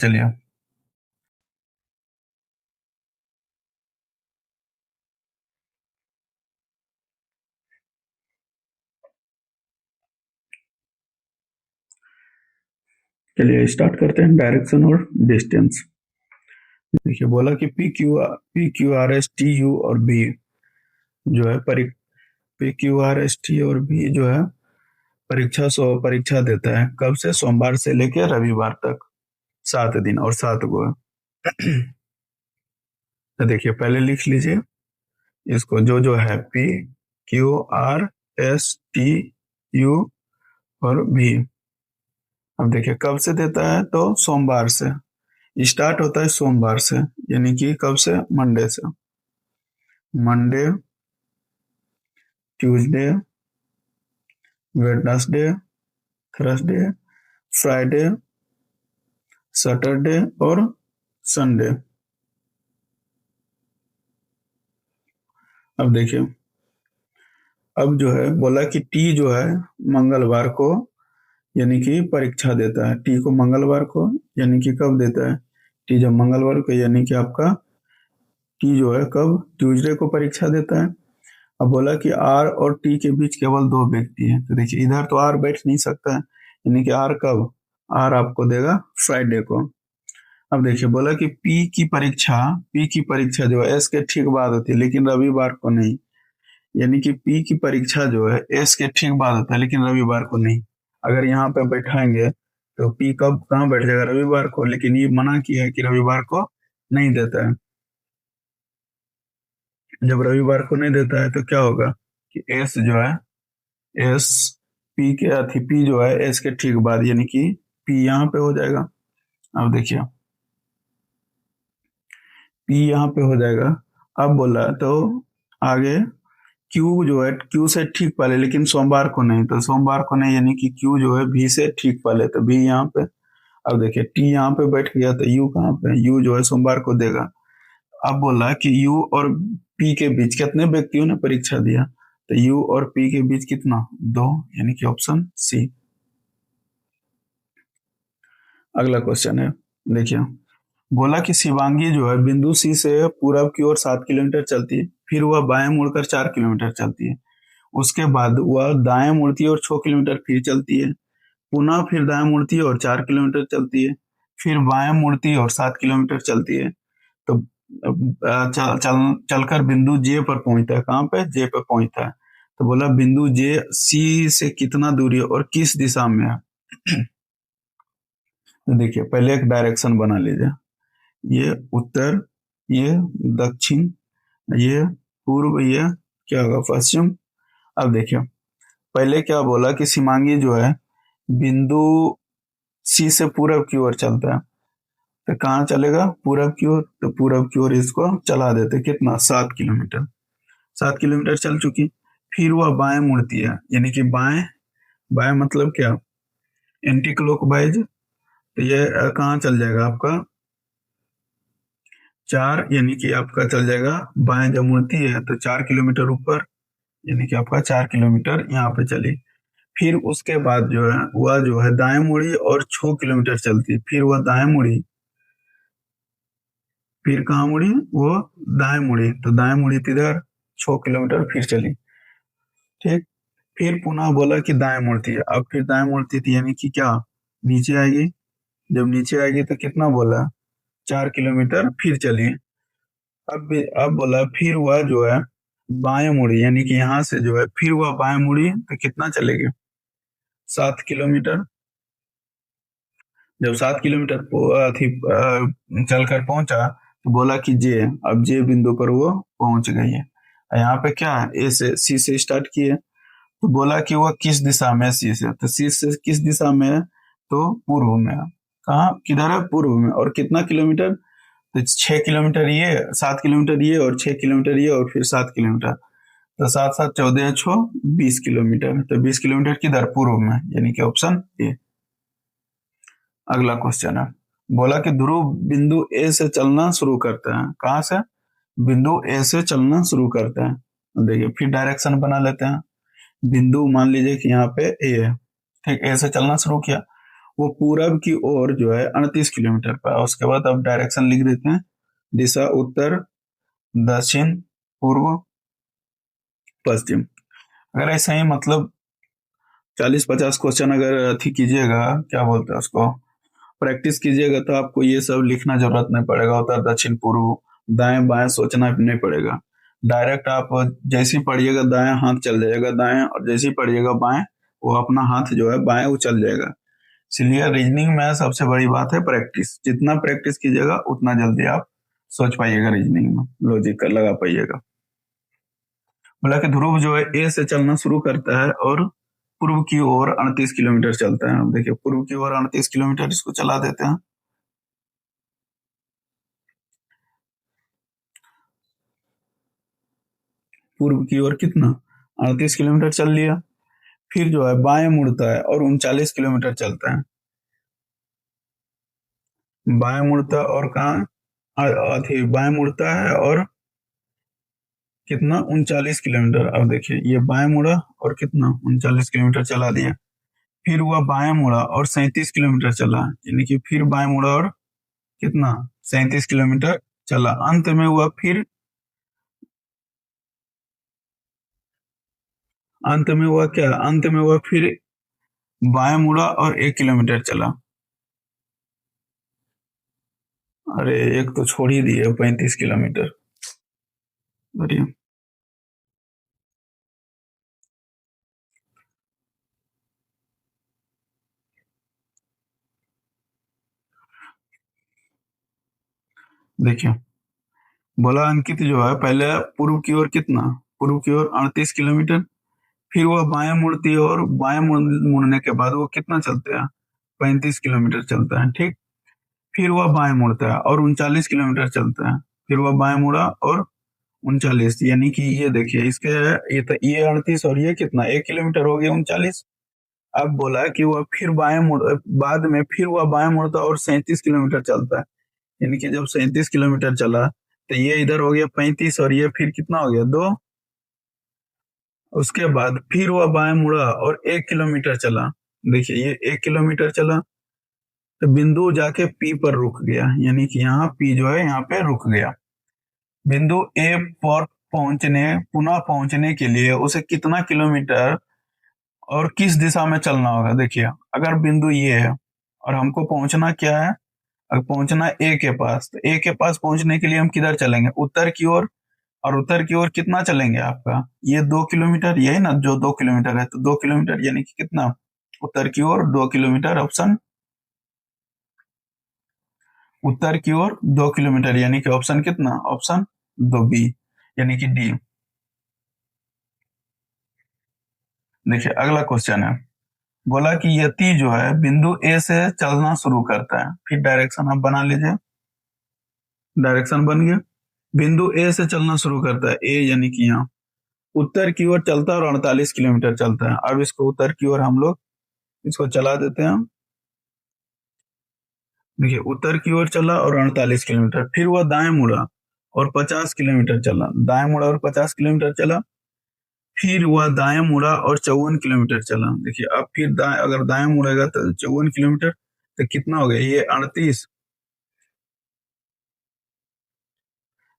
चलिए, चलिए स्टार्ट करते हैं, डायरेक्शन और डिस्टेंस। देखिए, बोला कि PQRSTU और बी जो है PQRST और बी जो है परीक्षा देता है, कब से, सोमवार से लेकर रविवार तक, 7 दिन और 7 गो है। तो देखिए, पहले लिख लीजिए इसको, जो जो है PQRSTU और बी। अब देखिए, कब से देता है, तो सोमवार से स्टार्ट होता है, सोमवार से, यानी कि कब से, मंडे से। Monday, Tuesday, Wednesday, Thursday, Friday, Saturday और संडे। अब देखिए, अब जो है बोला कि टी जो है मंगलवार को, यानी कि परीक्षा देता है, टी को मंगलवार को, यानी कि कब देता है, टी जब मंगलवार को, यानी कि आपका टी जो है कब, ट्यूसडे को परीक्षा देता है। अब बोला कि आर और टी के बीच केवल दो व्यक्ति हैं, तो देखिए इधर तो आर बैठ नहीं सकता है, यानी कि आर कब, आर आपको देगा फ्राइडे को। अब देखिए, बोला कि पी की परीक्षा जो है एस के ठीक बाद होती है, लेकिन रविवार को नहीं। यानी कि पी की परीक्षा जो है एस के ठीक बाद होता है, लेकिन रविवार को नहीं। अगर यहाँ पे बैठाएंगे तो पी कब कहाँ बैठ जाएगा, रविवार को, लेकिन ये मना किया है कि रविवार को नहीं देता है। जब रविवार को नहीं देता है तो क्या होगा कि एस जो है, एस पी के अथी पी जो है एस के ठीक बाद, यानी कि पी यहाँ पे हो जाएगा। अब देखिए, पी यहाँ पे हो जाएगा। अब बोला तो आगे क्यू जो है क्यू से ठीक पहले, लेकिन सोमवार को नहीं, तो सोमवार को नहीं, यानी कि क्यू जो है भी से ठीक पहले, तो भी यहाँ पे। अब देखिए, टी यहाँ पे बैठ गया, तो यू कहाँ पे, यू जो है सोमवार को देगा। अब बोला कि यू और पी के बीच कितने व्यक्तियों ने परीक्षा दिया, तो यू और पी के बीच कितना, दो, यानी कि ऑप्शन सी। अगला क्वेश्चन है, देखिए, बोला कि शिवांगी जो है बिंदु सी से पूरब की ओर 7 किलोमीटर चलती है, फिर वह बाएं मुड़कर 4 किलोमीटर चलती है, उसके बाद वह दाएं मुड़ती है और 6 किलोमीटर फिर चलती है, पुनः फिर दाएं मुड़ती है और 4 किलोमीटर चलती है, फिर बाएं मुड़ती है और 7 किलोमीटर चलती है। तो चलकर बिंदु जे पर पहुंचता है, कहाँ पे, जे पे पहुंचता है। तो बोला बिंदु जे सी से कितना दूरी है और किस दिशा में है। तो देखिए, पहले एक डायरेक्शन बना लीजिए, ये उत्तर, ये दक्षिण, ये पूर्व, ये क्या होगा, पश्चिम। अब देखिए, पहले क्या बोला कि सीमांगी जो है बिंदु सी से पूरब की ओर चलता है, तो कहाँ चलेगा, पूरब की ओर, तो पूरब की ओर इसको चला देते, कितना, 7 किलोमीटर। 7 किलोमीटर चल चुकी, फिर वह बाएं मुड़ती है, यानी कि बाएं, बाएं मतलब क्या, एंटी क्लॉकवाइज। तो ये कहाँ चल जाएगा आपका, 4, यानी कि आपका चल जाएगा, बाएं जब मुड़ती है तो 4 किलोमीटर ऊपर, यानी कि आपका 4 किलोमीटर यहाँ पे चली। फिर उसके बाद जो है वह जो है दाएं मुड़ी और 6 किलोमीटर चलती, फिर वह दाएं मुड़ी, फिर कहाँ मुड़ी, वो दाएं मुड़ी, तो दाएं मुड़ी थी इधर, 6 किलोमीटर फिर चली। ठीक, फिर पुनः बोला कि दाएं मुड़ती है, अब फिर दाएं मुड़ती थी, यानी कि क्या, नीचे आएगी। जब नीचे आएगी तो कितना बोला, 4 किलोमीटर फिर चली। अब बोला फिर वह जो है बाएं मुड़ी, यानी कि यहाँ से जो है फिर वह बाएं मुड़ी, तो कितना चलेगी, 7 किलोमीटर। जब 7 किलोमीटर चल कर पहुंचा तो बोला कि जे, अब जे बिंदु पर वो पहुंच गई है। यहाँ पे क्या है, ए से सी से स्टार्ट किए, तो बोला कि वह किस दिशा में है, सी से, तो सी से किस दिशा में है, तो पूर्व में है। कहाँ, किधर है, पूर्व में। और कितना किलोमीटर, तो 6 किलोमीटर ये, 7 किलोमीटर ये, और 6 किलोमीटर ये, और फिर 7 किलोमीटर। तो 7 7 14 छो 20 किलोमीटर, तो 20 किलोमीटर किधर, पूर्व में, यानी कि ऑप्शन ए। अगला क्वेश्चन है, बोला कि ध्रुव बिंदु ए से चलना शुरू करते हैं। कहाँ से, बिंदु ए से चलना शुरू करते हैं। तो देखिए फिर डायरेक्शन बना लेते हैं। बिंदु मान लीजिए कि यहाँ पे ए है, ठीक, ए से चलना शुरू किया, वो पूरब की ओर जो है 38 किलोमीटर पर। उसके बाद अब डायरेक्शन लिख देते हैं, दिशा उत्तर, दक्षिण, पूर्व, पश्चिम। अगर ऐसा ही मतलब 40 50 क्वेश्चन अगर अथी कीजिएगा, क्या बोलते हैं उसको, प्रैक्टिस कीजिएगा, तो आपको ये सब लिखना जरूरत नहीं पड़ेगा, उत्तर दक्षिण पूर्व दाएं बाएं सोचना नहीं पड़ेगा। डायरेक्ट आप जैसे ही पढ़िएगा दाएं हाथ चल जाएगा दाएं, और जैसे ही पढ़िएगा बाएं, वो अपना हाथ जो है बाएं वो चल जाएगा। इसलिए रीजनिंग में सबसे बड़ी बात है प्रैक्टिस। जितना प्रैक्टिस कीजिएगा उतना जल्दी आप सोच पाइएगा, रीजनिंग में लॉजिक कर लगा पाइएगा। बोला कि ध्रुव जो है ए से चलना शुरू करता है और पूर्व की ओर 38 किलोमीटर चलता है। अब देखिए पूर्व की ओर 38 किलोमीटर, इसको चला देते हैं। पूर्व की ओर कितना, 38 किलोमीटर चल लिया। फिर जो है बाएं मुड़ता है और 39 किलोमीटर चलता है। बाएं मुड़ता और कहाँ, अथी बाएं मुड़ता है और कितना, 39 किलोमीटर। अब देखिए ये बाएं मुड़ा और कितना, 39 किलोमीटर चला दिया। फिर हुआ बाएं मुड़ा और 37 किलोमीटर चला, यानी कि फिर बाएं मुड़ा और कितना, 37 किलोमीटर चला। अंत में हुआ फिर, अंत में हुआ क्या, अंत में हुआ फिर बाएं मुड़ा और 1 किलोमीटर चला। अरे एक तो छोड़ ही दिए, 35 किलोमीटर। बढ़िया। देखिए बोला अंकित जो है पहले पूर्व की ओर कितना, पूर्व की ओर 38 किलोमीटर, फिर वह बाएं मुड़ती है और बाएं मुड़ने के बाद वो कितना चलते हैं, 35 किलोमीटर चलता है, ठीक। फिर वह बाएं मुड़ता है और 39 किलोमीटर चलता है। फिर वह बाएं मुड़ा और 39, यानी कि ये देखिए इसके, ये 38 और ये कितना, 1 किलोमीटर हो गया 39। अब बोला कि वह फिर बाएं मुड़, बाद में फिर वह बाएं मुड़ता और 37 किलोमीटर चलता है। यानी कि जब 37 किलोमीटर चला तो ये इधर हो गया 35, और ये फिर कितना हो गया, 2। उसके बाद फिर वह बाएं मुड़ा और 1 किलोमीटर चला। देखिए ये 1 किलोमीटर चला तो बिंदु जाके पी पर रुक गया, यानी कि यहाँ पी जो है यहाँ पे रुक गया। बिंदु ए पर पहुंचने, पुनः पहुंचने के लिए उसे कितना किलोमीटर और किस दिशा में चलना होगा। देखिए अगर बिंदु ये है और हमको पहुंचना क्या है, अगर पहुंचना ए के पास, तो ए के पास पहुंचने के लिए हम किधर चलेंगे, उत्तर की ओर। और उत्तर की ओर कितना चलेंगे आपका, ये 2 किलोमीटर, यही ना जो 2 किलोमीटर है, तो 2 किलोमीटर यानी कि कितना, उत्तर की ओर 2 किलोमीटर, ऑप्शन उत्तर की ओर 2 किलोमीटर, यानी कि ऑप्शन कितना, ऑप्शन 2 बी, यानी कि डी। देखिए अगला क्वेश्चन है, बोला कि यति जो है बिंदु ए से चलना शुरू करता है। फिर डायरेक्शन आप बना लीजिए, डायरेक्शन बन गया। बिंदु ए से चलना शुरू करता है, ए यानी कि यहाँ उत्तर की ओर चलता है और 48 किलोमीटर चलता है। अब इसको उत्तर की ओर हम लोग इसको चला देते हैं। देखिए उत्तर की ओर चला और 48 किलोमीटर, फिर वह दाएं मुड़ा और 50 किलोमीटर चला, दाएं मुड़ा और 50 किलोमीटर चला। फिर वह दाएं मुड़ा और 54 किलोमीटर चला। देखिए अब फिर दाएं, अगर दाएं मुड़ेगा तो 54 किलोमीटर, तो कितना हो गया, ये 38।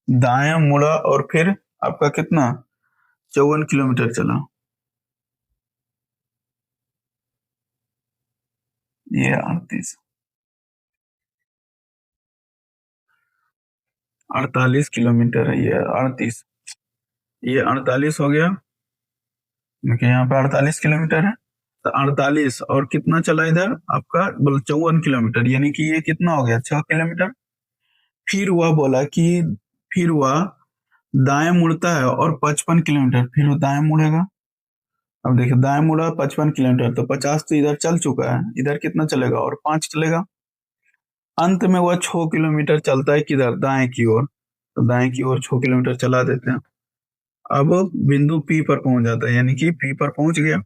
दाएं मुड़ा और फिर आपका कितना, 54 किलोमीटर चला, ये 38। 48 किलोमीटर है, ये 38, ये 48 हो गया। देखिए यहाँ पे 48 किलोमीटर है। 48 और कितना चला इधर आपका 54 किलोमीटर, यानी कि ये कितना हो गया 6 किलोमीटर। फिर वह बोला कि फिर वह दाएं मुड़ता है और 55 किलोमीटर, फिर वो दाएं मुड़ेगा। अब देखिए दाएं मुड़ा 55 किलोमीटर, तो 50 तो इधर चल चुका है, इधर कितना चलेगा और 5 चलेगा। अंत में वह 6 किलोमीटर चलता है किधर, दाएं की ओर। तो दाएं की ओर 6 किलोमीटर चला देते हैं। अब बिंदु पी पर पहुंच जाता है, यानी कि पी पर पहुंच गया।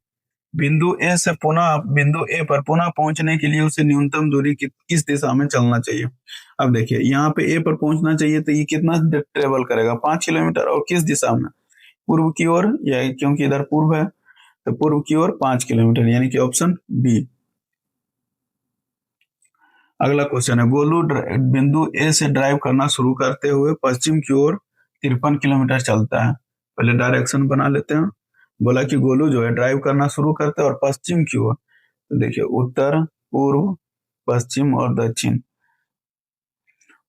बिंदु ए पर पुनः पहुंचने के लिए उसे न्यूनतम दूरी किस दिशा में चलना चाहिए। अब देखिए यहाँ पे ए पर पहुंचना चाहिए, तो ये कितना ट्रेवल करेगा 5 किलोमीटर, और किस दिशा में, पूर्व की ओर, या क्योंकि इधर पूर्व है तो पूर्व की ओर 5 किलोमीटर, यानी कि ऑप्शन बी। अगला क्वेश्चन है, गोलू बिंदु ए से ड्राइव करना शुरू करते हुए पश्चिम की ओर 53 किलोमीटर चलता है। पहले डायरेक्शन बना लेते हैं। बोला कि गोलू जो है ड्राइव करना शुरू करता है और पश्चिम की ओर, तो देखिए उत्तर, पूर्व, पश्चिम और दक्षिण।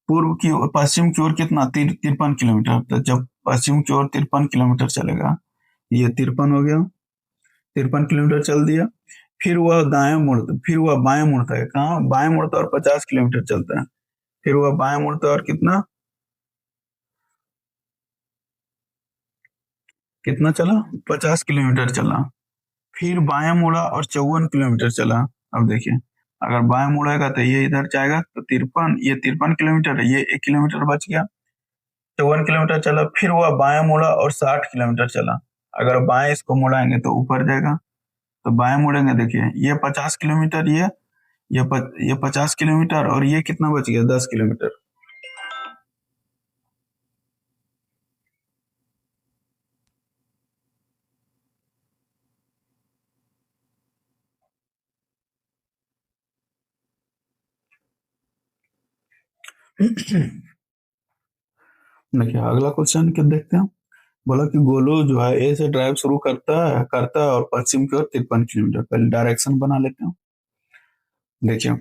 पूर्व की ओर, पश्चिम की ओर कितना 53 किलोमीटर, तो जब पश्चिम की ओर 53 किलोमीटर चलेगा, ये 53 हो गया, 53 किलोमीटर चल दिया। फिर वह बाएं मुड़ता है, कहाँ बाएं मुड़ता है और 50 किलोमीटर चलता है। फिर वह बाएं मुड़ता है और कितना कितना चला 50 किलोमीटर चला। फिर बाएं मुड़ा और 54 किलोमीटर चला। अब देखिए अगर बाएं मुड़ेगा तो ये इधर जाएगा, तो 53, ये 53 किलोमीटर है, ये 1 किलोमीटर बच गया। 54 किलोमीटर चला, फिर वह बाएं मुड़ा और 60 किलोमीटर चला। अगर बाएं इसको मुड़ाएंगे तो ऊपर जाएगा, तो बाएं मुड़ेंगे, देखिए ये 50 किलोमीटर, ये 50 किलोमीटर, और ये कितना बच गया 10 किलोमीटर। देखिए अगला क्वेश्चन क्या देखते हैं। बोला कि गोलू जो है ए से ड्राइव शुरू करता है और पश्चिम की ओर 53 किलोमीटर, पहले डायरेक्शन बना लेते हैं। देखिए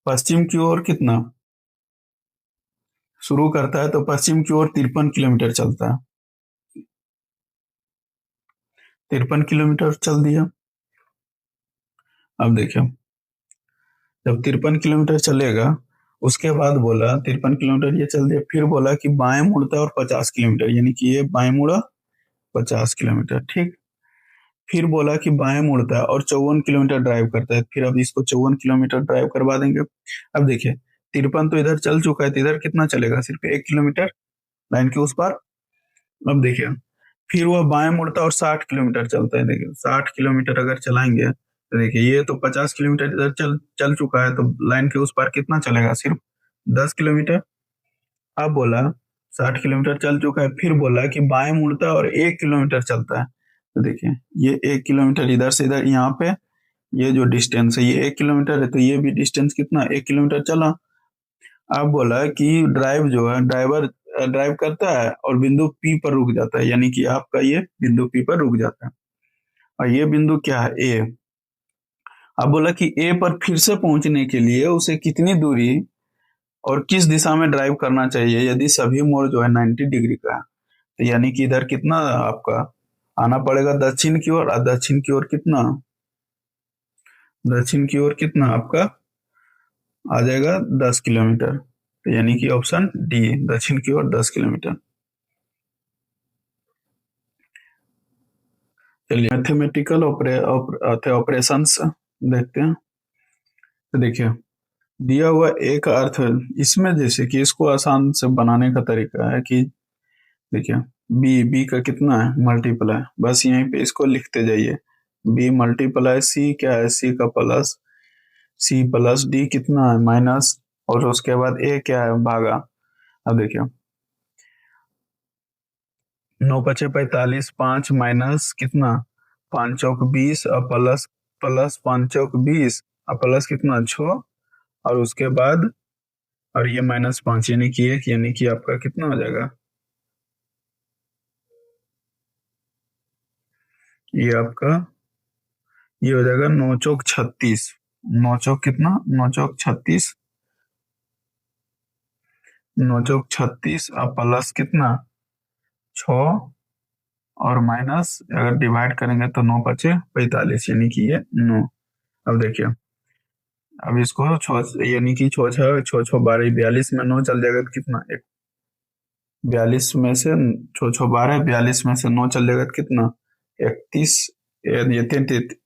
पश्चिम की ओर कितना शुरू करता है, तो पश्चिम की ओर 53 किलोमीटर चलता है। 53 किलोमीटर चल दिया। अब देखिए जब 53 किलोमीटर चलेगा, उसके बाद बोला 53 किलोमीटर ये चल दिया, फिर बोला कि बाएं मुड़ता है और 50 किलोमीटर, यानी कि ये बाएं मुड़ा 50 किलोमीटर, ठीक। फिर बोला कि बाएं मुड़ता है और 54 किलोमीटर ड्राइव करता है, फिर अब इसको 54 किलोमीटर ड्राइव करवा देंगे। अब देखिए 53 तो इधर चल चुका है, तो इधर कितना चलेगा, सिर्फ 1 किलोमीटर लाइन के उस पार। अब देखिए फिर वह बाएं मुड़ता है और 60 किलोमीटर चलता है। देखिए 60 किलोमीटर अगर चलाएंगे, तो देखिए ये तो 50 किलोमीटर इधर चल चल चुका है, तो लाइन के उस पार कितना चलेगा, सिर्फ 10 किलोमीटर। अब बोला 60 किलोमीटर चल चुका है, फिर बोला कि बाएं मुड़ता है और 1 किलोमीटर चलता है। तो देखिए ये 1 किलोमीटर इधर से इधर, यहाँ पे ये जो डिस्टेंस है ये 1 किलोमीटर है, तो ये भी डिस्टेंस कितना 1 किलोमीटर चला। अब बोला कि ड्राइवर ड्राइव करता है और बिंदु पी पर रुक जाता है, यानी कि आपका ये बिंदु पी पर रुक जाता है, और ये बिंदु क्या है ए। अब बोला कि ए पर फिर से पहुंचने के लिए उसे कितनी दूरी और किस दिशा में ड्राइव करना चाहिए, यदि सभी मोड़ जो है 90 डिग्री का है। तो यानी कि इधर कितना आपका आना पड़ेगा दक्षिण की ओर, और दक्षिण की ओर कितना आपका आ जाएगा 10 किलोमीटर। तो यानी कि ऑप्शन डी, दक्षिण की ओर 10 किलोमीटर। चलिए मैथमेटिकल ऑपरेशंस देखते हैं। तो देखिए दिया हुआ एक अर्थ, इसमें जैसे कि इसको आसान से बनाने का तरीका है कि देखिए बी का कितना है मल्टीप्लाई, बस यहीं पे इसको लिखते जाइए। बी मल्टीप्लाई सी क्या है, सी का प्लस, सी प्लस डी कितना है माइनस, और उसके बाद ए क्या है भागा। अब देखिए 9 × 5 = 45, 5 माइनस कितना 5 × 20 और प्लस प्लस 5 × 20 और प्लस कितना 6, और उसके बाद और ये -5 यानी कि 1, यानी कि आपका कितना हो जाएगा, ये आपका ये हो जाएगा 9 × 36। 9 चौक कितना 9 × 36, 9 × 36 और प्लस कितना 6 और माइनस अगर डिवाइड करेंगे तो 9×5 = 45, यानी कि ये 9। अब देखिए, अब इसको यानी कि छो छः छो छो 12, 42 में 9 चल जाएगा तो कितना, एक 42 में से छो छो 12, 42 में से 9 चल जाएगा तो कितना, 31, ये 33।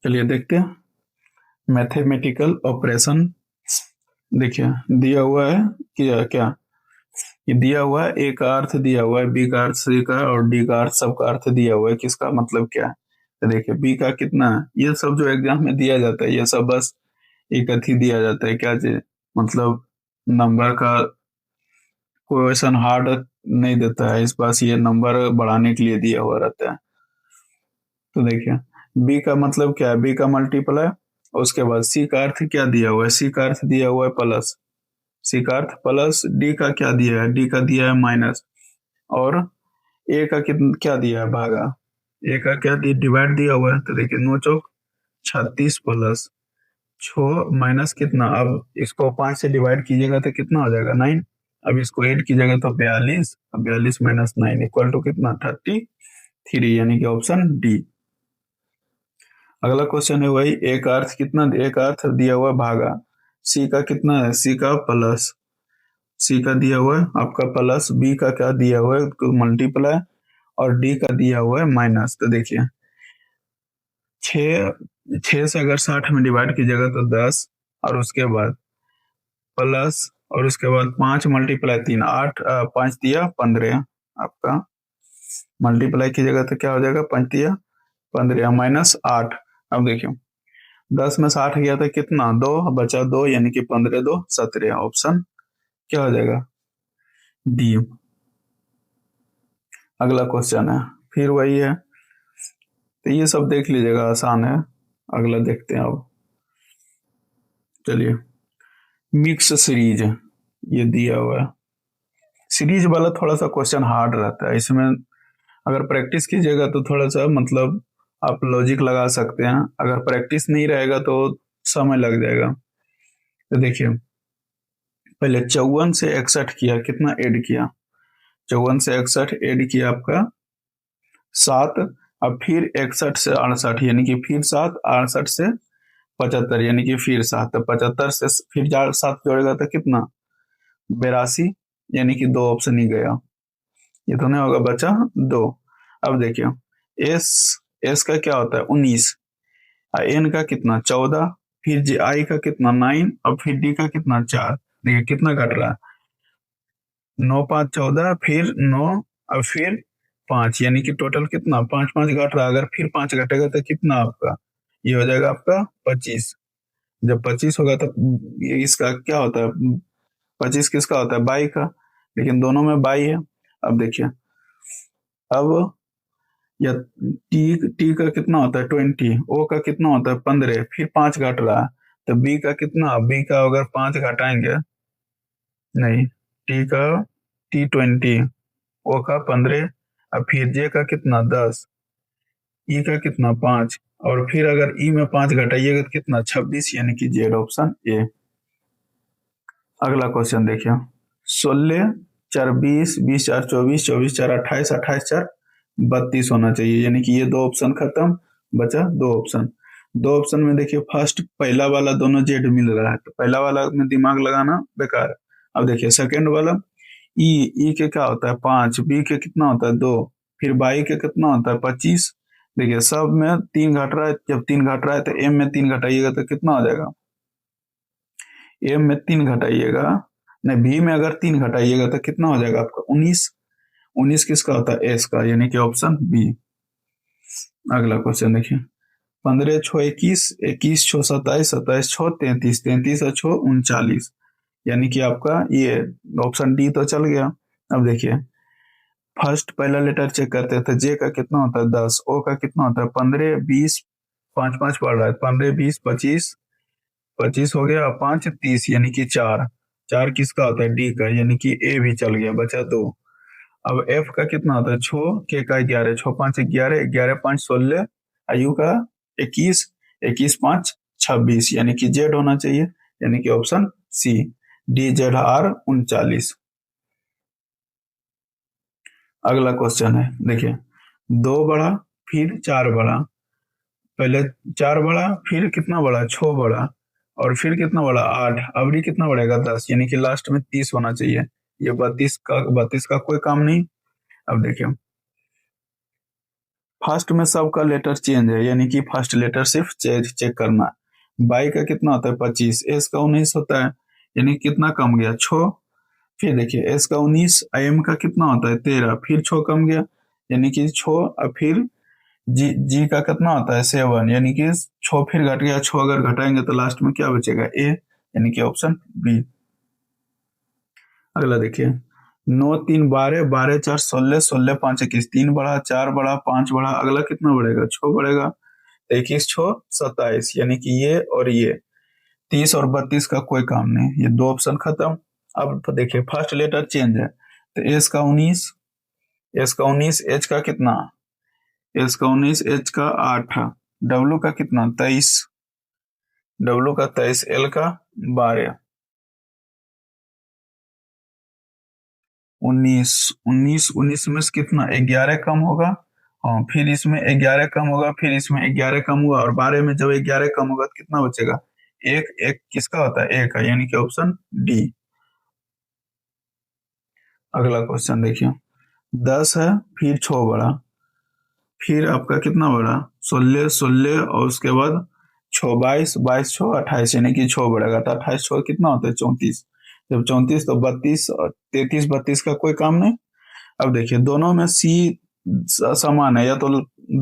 चलिए देखते हैं मैथमेटिकल ऑपरेशन। देखिए दिया हुआ है क्या क्या, ये दिया हुआ है, ए का अर्थ दिया हुआ है, बी का अर्थ, सी का और डी का अर्थ, सबका अर्थ दिया हुआ है, किसका मतलब क्या है। तो देखिए बी का कितना है, ये सब जो एग्जाम में दिया जाता है ये सब बस एक अथी दिया जाता है, क्या चीज, मतलब नंबर का क्वेश्चन हार्ड नहीं देता है, इस पास ये नंबर बढ़ाने के लिए दिया हुआ रहता है। तो देखिए बी का मतलब क्या है, बी का मल्टीप्लाई, और उसके बाद सी का अर्थ क्या दिया हुआ है, सी का अर्थ दिया हुआ है प्लस, सी का अर्थ प्लस, डी का क्या दिया है, डी का दिया है माइनस, और ए का कितना क्या दिया है, भागा, ए का क्या दिया, डिवाइड दिया हुआ है। तो देखिए 9×4 = 36 प्लस छो माइनस कितना, अब इसको 5 से डिवाइड कीजिएगा तो कितना हो जाएगा, 9। अब इसको ऐड कीजिएगा तो 42, अब 42 - 9 इक्वल टू कितना, 33, यानी कि ऑप्शन डी। अगला क्वेश्चन है वही, ए का अर्थ कितना, ए का अर्थ दिया हुआ है भागा, सी का कितना है, सी का प्लस, सी का दिया हुआ है आपका प्लस, बी का क्या दिया हुआ है मल्टीप्लाई, और डी का दिया हुआ है माइनस। तो देखिए छः छः से अगर 60 में डिवाइड कीजिएगा तो 10, और उसके बाद प्लस, और उसके बाद 5 × 3 8, 5 दिया 15 आपका, मल्टीप्लाई कीजिएगा तो क्या हो जाएगा, 5 दिया 15 -8। अब देखिए 10 में 60 गया था कितना, 2 बचा 2, यानी कि 15 2 17, ऑप्शन क्या हो जाएगा, डी। अगला क्वेश्चन है फिर वही है, तो ये सब देख लीजिएगा, आसान है। अगला देखते हैं अब, चलिए मिक्स सीरीज ये दिया हुआ है, सीरीज वाला थोड़ा सा क्वेश्चन हार्ड रहता है, इसमें अगर प्रैक्टिस कीजिएगा तो थोड़ा सा मतलब आप लॉजिक लगा सकते हैं, अगर प्रैक्टिस नहीं रहेगा तो समय लग जाएगा। तो देखिए पहले 54 से 61 किया, कितना ऐड किया, 54 से 61 ऐड किया आपका 7, अब फिर 61 से 68, यानी कि फिर 7, 68 से 75, यानी कि फिर 7, तो 75 से फिर 7 जोड़ेगा तो कितना, 82, यानी कि 2 ऑप्शन ही गया, ये तो नहीं होगा, बचा 2। अब देखिए एस, एस का क्या होता है 19, एन का कितना 14, फिर जी आई का कितना 9, और फिर डी का कितना 4। देखिए कितना घट रहा है, 9 5 14, फिर 9, और फिर 5, यानी कि टोटल कितना 5 5 घट रहा है, अगर फिर 5 घटेगा तो कितना आपका, ये हो जाएगा आपका 25। जब 25 होगा तो ये इसका क्या होता है, 25 किसका होता है, बाई का, लेकिन दोनों में बाई है। अब देखिए अब या टी टी का कितना होता है 20, ओ का कितना होता है 15, फिर 5 घट रहा है, तो बी का कितना, बी का अगर 5 घटाएंगे, नहीं, टी का T20, ओ का 15, और फिर जे का कितना 10, ई का कितना 5, और फिर अगर ई में 5 घटाइएगा तो कितना 26, यानी कि जेड ऑप्शन ए। अगला क्वेश्चन देखिए 16 4 20, 20 4 24, 24 4 28, 28 4 32 होना चाहिए, यानी कि ये 2 ऑप्शन खत्म, बचा 2 ऑप्शन। 2 ऑप्शन में देखिए फर्स्ट पहला वाला दोनों जेड मिल रहा है, तो पहला वाला में दिमाग लगाना बेकार है। अब देखिए सेकेंड वाला ई, ई के क्या होता है 5, बी के कितना होता है 2, फिर बाई के कितना होता है 25। देखिए सब में 3 घट रहा है, जब 3 घट रहा है तो एम में 3 घटाइएगा तो कितना हो जाएगा, एम में 3 घटाइएगा, नहीं बी में अगर 3 घटाइएगा तो कितना हो जाएगा आपका 19। 19 किसका होता है, एस का, यानी कि ऑप्शन बी। अगला क्वेश्चन देखिए 15 6 21, 21 6 27, 27 6 33, 33 और 6 39, यानी कि आपका ये ऑप्शन डी तो चल गया। अब देखिए फर्स्ट पहला लेटर चेक करते हैं, तो जे का कितना होता है 10, ओ का कितना होता है 15 20, 5 5 पड़ रहा है, 15 20 25, 25 हो गया, 5 30, यानी कि 4, 4 किसका होता है डी का, यानी कि ए भी चल गया, बचा 2। अब एफ का कितना होता है, छो के का 11, 6 5 11, 11 5 16, आयु का 21, 21 5 26, यानी कि जेड होना चाहिए, यानी कि ऑप्शन सी DZR 39। अगला क्वेश्चन है, देखिए, 2 बड़ा फिर 4 बड़ा, पहले 4 बड़ा फिर कितना बड़ा, 6 बड़ा, और फिर कितना बड़ा, 8, अब ये कितना बढ़ेगा, 10, यानी कि लास्ट में 30 होना चाहिए। ये 32 का कोई काम नहीं। अब देखिए, फर्स्ट में सबका लेटर चेंज है, यानी कि फर्स्ट लेटर सिर्फ चेक करना। बाई का कितना होता है, 25, एस का 19 होता है, यानी कितना कम गया, 6। फिर देखिए, एस का 19, एम का कितना होता है, 13, फिर 6 कम गया, यानी कि 6। और फिर जी जी का कितना होता है, 7, यानी कि 6 फिर घट गया, 6 अगर घटाएंगे तो लास्ट में क्या बचेगा, ए, यानी कि ऑप्शन बी। अगला देखिए, 9 3 12, 12 4 16, 16 5 21, 3 बड़ा, 4 बड़ा, 5 बड़ा, अगला कितना बढ़ेगा, 6 बढ़ेगा, 21 6 27, यानी कि ये और ये 30 और 32 का कोई काम नहीं, ये दो ऑप्शन खत्म। अब तो देखिए, फर्स्ट लेटर चेंज है, तो एस का 19, एस का 19, एच का कितना, एस का 19, एच का 8, डब्लू का कितना, 23, डब्लू का 23, एल का 12, 19, 19, 19 में से कितना, 11 कम होगा। हाँ, फिर इसमें 11 कम होगा, फिर इसमें 11 कम हुआ, और 12 में जब 11 कम होगा तो कितना बचेगा, एक। एक किसका होता है, एक का, यानी कि ऑप्शन डी। अगला क्वेश्चन देखिए, 10 है फिर 6 बड़ा, फिर आपका कितना बड़ा, 16 16, और उसके बाद 6 22, 22 6 28, यानी कि 6 बढ़ेगा, तो 28 6 कितना होता है, 34। जब 34 तो 32 और 33 32 का कोई काम नहीं। अब देखिए, दोनों में सी समान है, या तो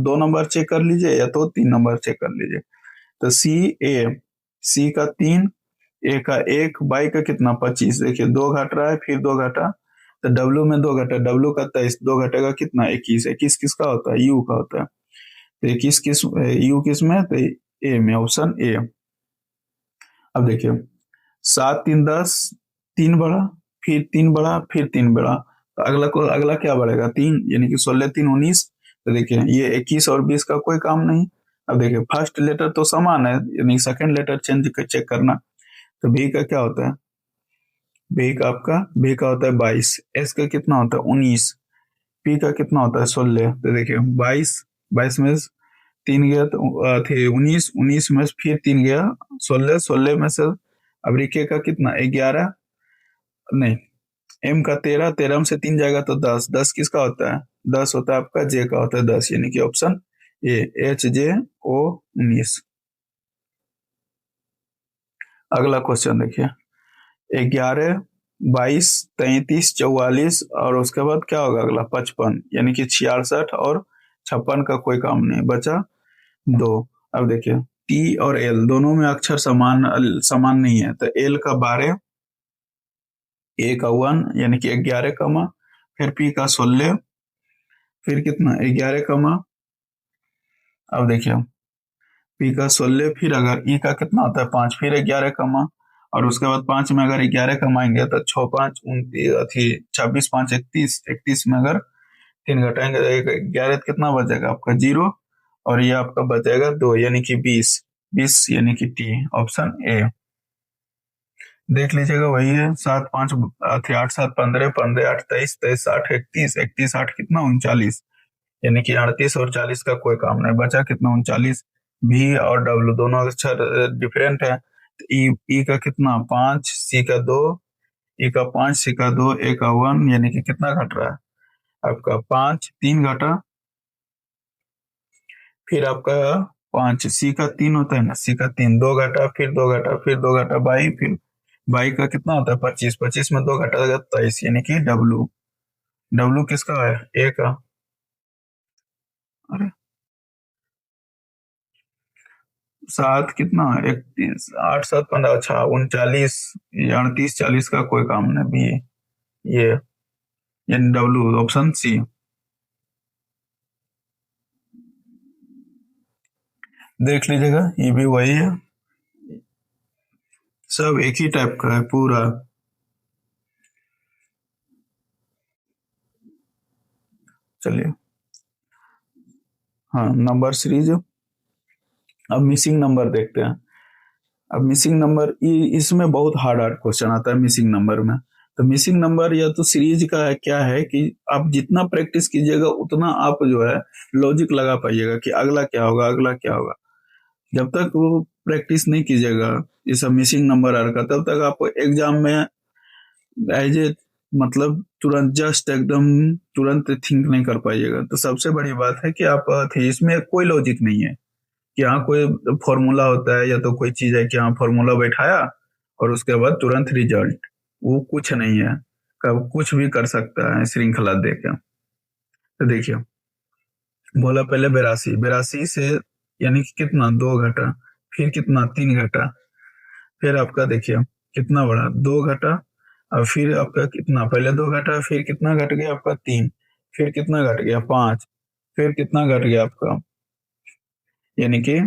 2 नंबर चेक कर लीजिए, या तो 3 नंबर चेक कर लीजिए। तो सी ए, सी का 3, ए का 1, बाई का कितना, 25, देखिए 2 घट रहा है, फिर 2 घटा, तो डब्लू में 2 घटा, डब्लू का 23, 2 घटेगा कितना, 21, 21 किसका होता है, यू का होता है। तो 21 किस, यू किस में है, तो ए में, ऑप्शन ए। अब देखिए, 7 3 10, 3 बड़ा, फिर 3 बड़ा, फिर 3 बड़ा, तो अगला क्या बढ़ेगा, 3, यानी कि 16 3 19। तो देखिए, ये 21 और 20 का कोई काम नहीं। अब देखिए, फर्स्ट लेटर तो समान है, यानी सेकंड लेटर चेक करना। तो बी का क्या होता है, बी का होता है 22, एस का कितना होता है, 19, पी का कितना होता है, 16। तो देखिए, 22, 22 में से 3 गया तो थे 19, 19 में से फिर 3 गया, 16, 16 में से अब रिके का कितना, 11, नहीं, एम का 13, 13 में से 3 जाएगा तो 10, 10 किसका होता है, 10 होता है आपका जे का होता है 10, यानी कि ऑप्शन ए, HJO 19। अगला क्वेश्चन देखिए, 11 22 33 44, और उसके बाद क्या होगा अगला, 55, यानी कि 66 और 56 का कोई काम नहीं बचा, 2। अब देखिए, टी और एल दोनों में अक्षर समान समान नहीं है, तो एल का 12, ए का 1, यानी कि 11 कमा, फिर पी का 16, फिर कितना, 11 कमा। अब देखिए, पी का 16, फिर अगर ई का कितना होता है, 5, फिर 11 कमा, और उसके बाद 5 में अगर 11 कमाएंगे तो 6 5 29 अथी 26 5 31, 31 में अगर 3 घटाएंगे तो 11 कितना बचेगा आपका, 0, और ये आपका बचेगा 2, यानी कि 20, 20 यानी कि टी, ऑप्शन ए। देख लीजिएगा, वही है, 7 5 अथी 8 7 15, 15 8 23, 23 8 31, 31 8 कितना, 39, यानी कि 38 और 40 का कोई काम नहीं बचा, कितना, 39। भी और डब्ल्यू दोनों अक्षर डिफरेंट है, तो ई का कितना, 5, सी का 2, ई का 5, सी का 2, ए का 1, यानी कि कितना घट रहा है आपका, 5 3 घटा, फिर आपका 5, सी का 3 होता है ना, सी का 3, 2 घटा, फिर 2 घटा, फिर 2 घटा, बाई, फिर बाई का कितना होता है, 25, 25 में 2 घटा 23, यानी कि डब्लू, डब्लू किसका है, ए का। अरे, 7 कितना, 31 8 7 15, अच्छा 39, 38 40 का कोई काम नहीं भी, ये यानी डब्लू, ऑप्शन सी। देख लीजिएगा, ये भी वही है, सब एक ही टाइप का है पूरा। चलिए, हाँ, नंबर सीरीज। अब मिसिंग नंबर देखते हैं। अब मिसिंग नंबर इसमें बहुत हार्ड हार्ड क्वेश्चन आता है मिसिंग नंबर में। तो मिसिंग नंबर या तो सीरीज का है, क्या है कि आप जितना प्रैक्टिस कीजिएगा उतना आप जो है लॉजिक लगा पाइएगा कि अगला क्या होगा, अगला क्या होगा। जब तक वो प्रैक्टिस नहीं कीजिएगा ये सब मिसिंग नंबर आर का, तब तक आप एग्जाम में एज ए मतलब तुरंत जस्ट एकदम तुरंत थिंक नहीं कर पाइएगा। तो सबसे बड़ी बात है कि आप थे इसमें कोई लॉजिक नहीं है कि हाँ कोई फॉर्मूला होता है या तो कोई चीज है कि हाँ फॉर्मूला बैठाया और उसके बाद तुरंत रिजल्ट, वो कुछ नहीं है। कब कुछ भी कर सकता है श्रृंखला देके। तो देखिए बोला पहले 82, 82 से यानी कि कितना 2 घटा, फिर कितना 3 घटा, फिर आपका देखिए कितना बड़ा 2 घटा, और फिर आपका कितना पहले 2 घटा, फिर कितना घट गया आपका 3, फिर कितना घट गया 5, फिर कितना घट गया आपका, यानी कि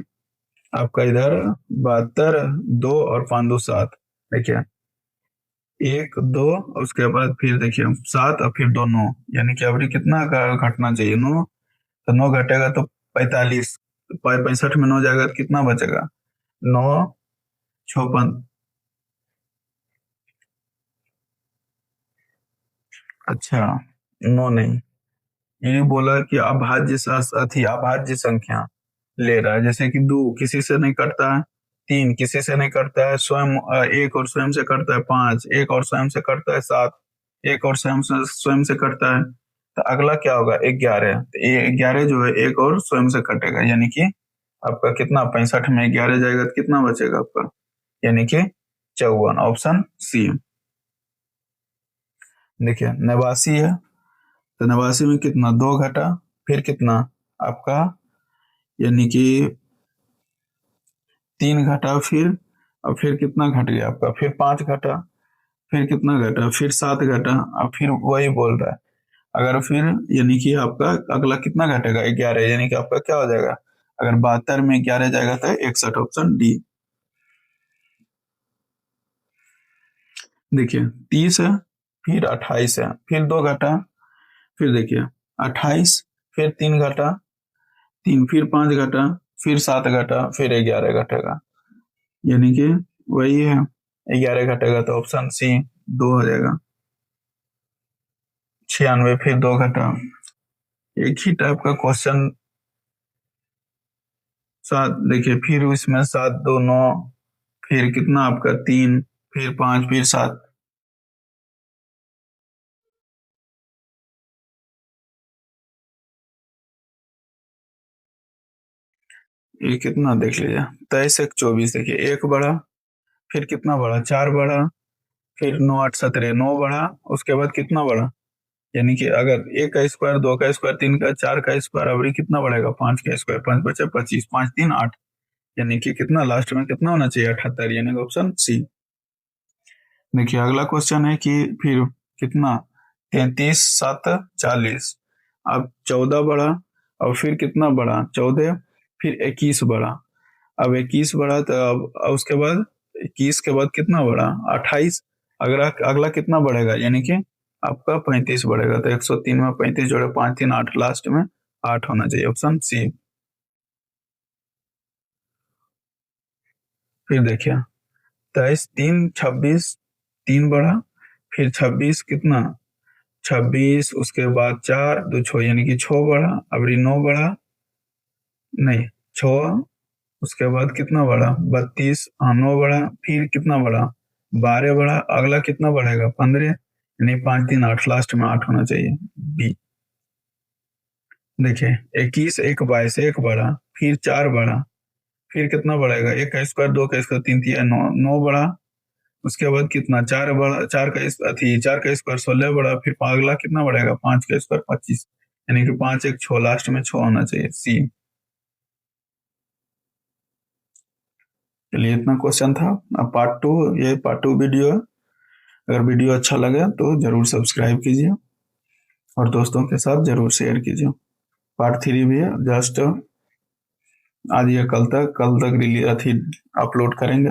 आपका इधर 72, 2 और 5 2 7। देखिए 1 2 उसके बाद फिर देखिए 7 और फिर 2 9, यानी कि अभी कितना घटना चाहिए 9। तो 9 घटेगा तो 45, 65 में 9 जाएगा तो कितना बचेगा 9 56। अच्छा 9 नहीं, ये बोला कि अभाज्य अथी अभाज्य संख्या ले रहा है, जैसे कि 2 किसी से नहीं कटता है, 3 किसी से नहीं कटता है, स्वयं 1 और स्वयं से कटता है, 5 1 और स्वयं से कटता है, 7 1 और स्वयं से कटता है। तो अगला क्या होगा 11, तो ये 11 जो है 1 और स्वयं से कटेगा, यानी कि आपका कितना 65 में 11 जाएगा तो कितना बचेगा आपका, यानी कि 54, ऑप्शन सी। देखिए 89 है, तो 89 में कितना 2 घटा, फिर कितना आपका यानी कि 3 घटा, फिर और फिर कितना घट गया आपका, फिर 5 घटा, फिर कितना घटा, फिर 7 घटा, और फिर वही बोल रहा है। अगर फिर यानी कि आपका अगला कितना घटेगा 11, यानी कि आपका क्या हो जाएगा, अगर 72 में 11 जाएगा तो 61, ऑप्शन डी। देखिए 30 है, फिर 28 है, फिर 2 घटा, फिर देखिए 28, फिर 3 घटा, 3 फिर 5 घटा, फिर 7 घटा, फिर 11 घटेगा, यानी कि वही है 11 घटेगा तो ऑप्शन सी 2 हो जाएगा। 96 फिर 2 घटा, एक ही टाइप का क्वेश्चन। 7 देखिए फिर इसमें 7 2 9, फिर कितना आपका 3, फिर 5, फिर 7, ये कितना देख लीजिए 23 1 24। देखिए 1 बढ़ा, फिर कितना बढ़ा 4 बढ़ा, फिर 9 8 17 9 बढ़ा, उसके बाद कितना बढ़ा, यानी कि अगर 1 का स्क्वायर 2 का स्क्वायर 3 का 4 का स्क्वायर, अभी कितना बढ़ेगा 5 का स्क्वायर, 5 बचे 25, 5 3 8, यानी कि कितना लास्ट में कितना होना चाहिए 78, यानी कि ऑप्शन सी। देखिए अगला क्वेश्चन है कि फिर कितना 33 7 40, अब 14 बढ़ा, और फिर कितना बढ़ा 14, फिर 21 बढ़ा, अब 21 बढ़ा तो अब उसके बाद 21 के बाद कितना बढ़ा 28, अगला अगला कितना बढ़ेगा, यानी कि आपका 35 बढ़ेगा। तो 103 में 35 जोड़े 5 3 8, लास्ट में 8 होना चाहिए, ऑप्शन सी। फिर देखिए 23 3 26, 3 बढ़ा, फिर 26 कितना 26, उसके बाद 4 2 6, यानी कि 6 बढ़ा, अब 9 बढ़ा, नहीं 6, उसके बाद कितना बढ़ा 32, हाँ 9 बढ़ा, फिर कितना बढ़ा 12 बढ़ा, अगला कितना बढ़ेगा 15, यानी 5 3 8, लास्ट में 8 होना चाहिए, बी। देखिए 21 1 22, 1 बढ़ा, फिर 4 बढ़ा, फिर कितना बढ़ेगा 1 का स्क्वायर 2 का स्क्वायर 3 3 9 9 बढ़ा, उसके बाद कितना 4 बढ़ा, 4 का अथी 4 का स्क्वायर 16 बढ़ा, फिर अगला कितना बढ़ेगा 5 का स्क्वायर 25, यानी कि 5 1 6, लास्ट में 6 होना चाहिए, सी। चलिए इतना क्वेश्चन था। अब पार्ट 2, ये पार्ट 2 वीडियो है। अगर वीडियो अच्छा लगे तो जरूर सब्सक्राइब कीजिए और दोस्तों के साथ जरूर शेयर कीजिए। पार्ट 3 भी है, जस्ट आज या कल तक रिलीज अथी अपलोड करेंगे।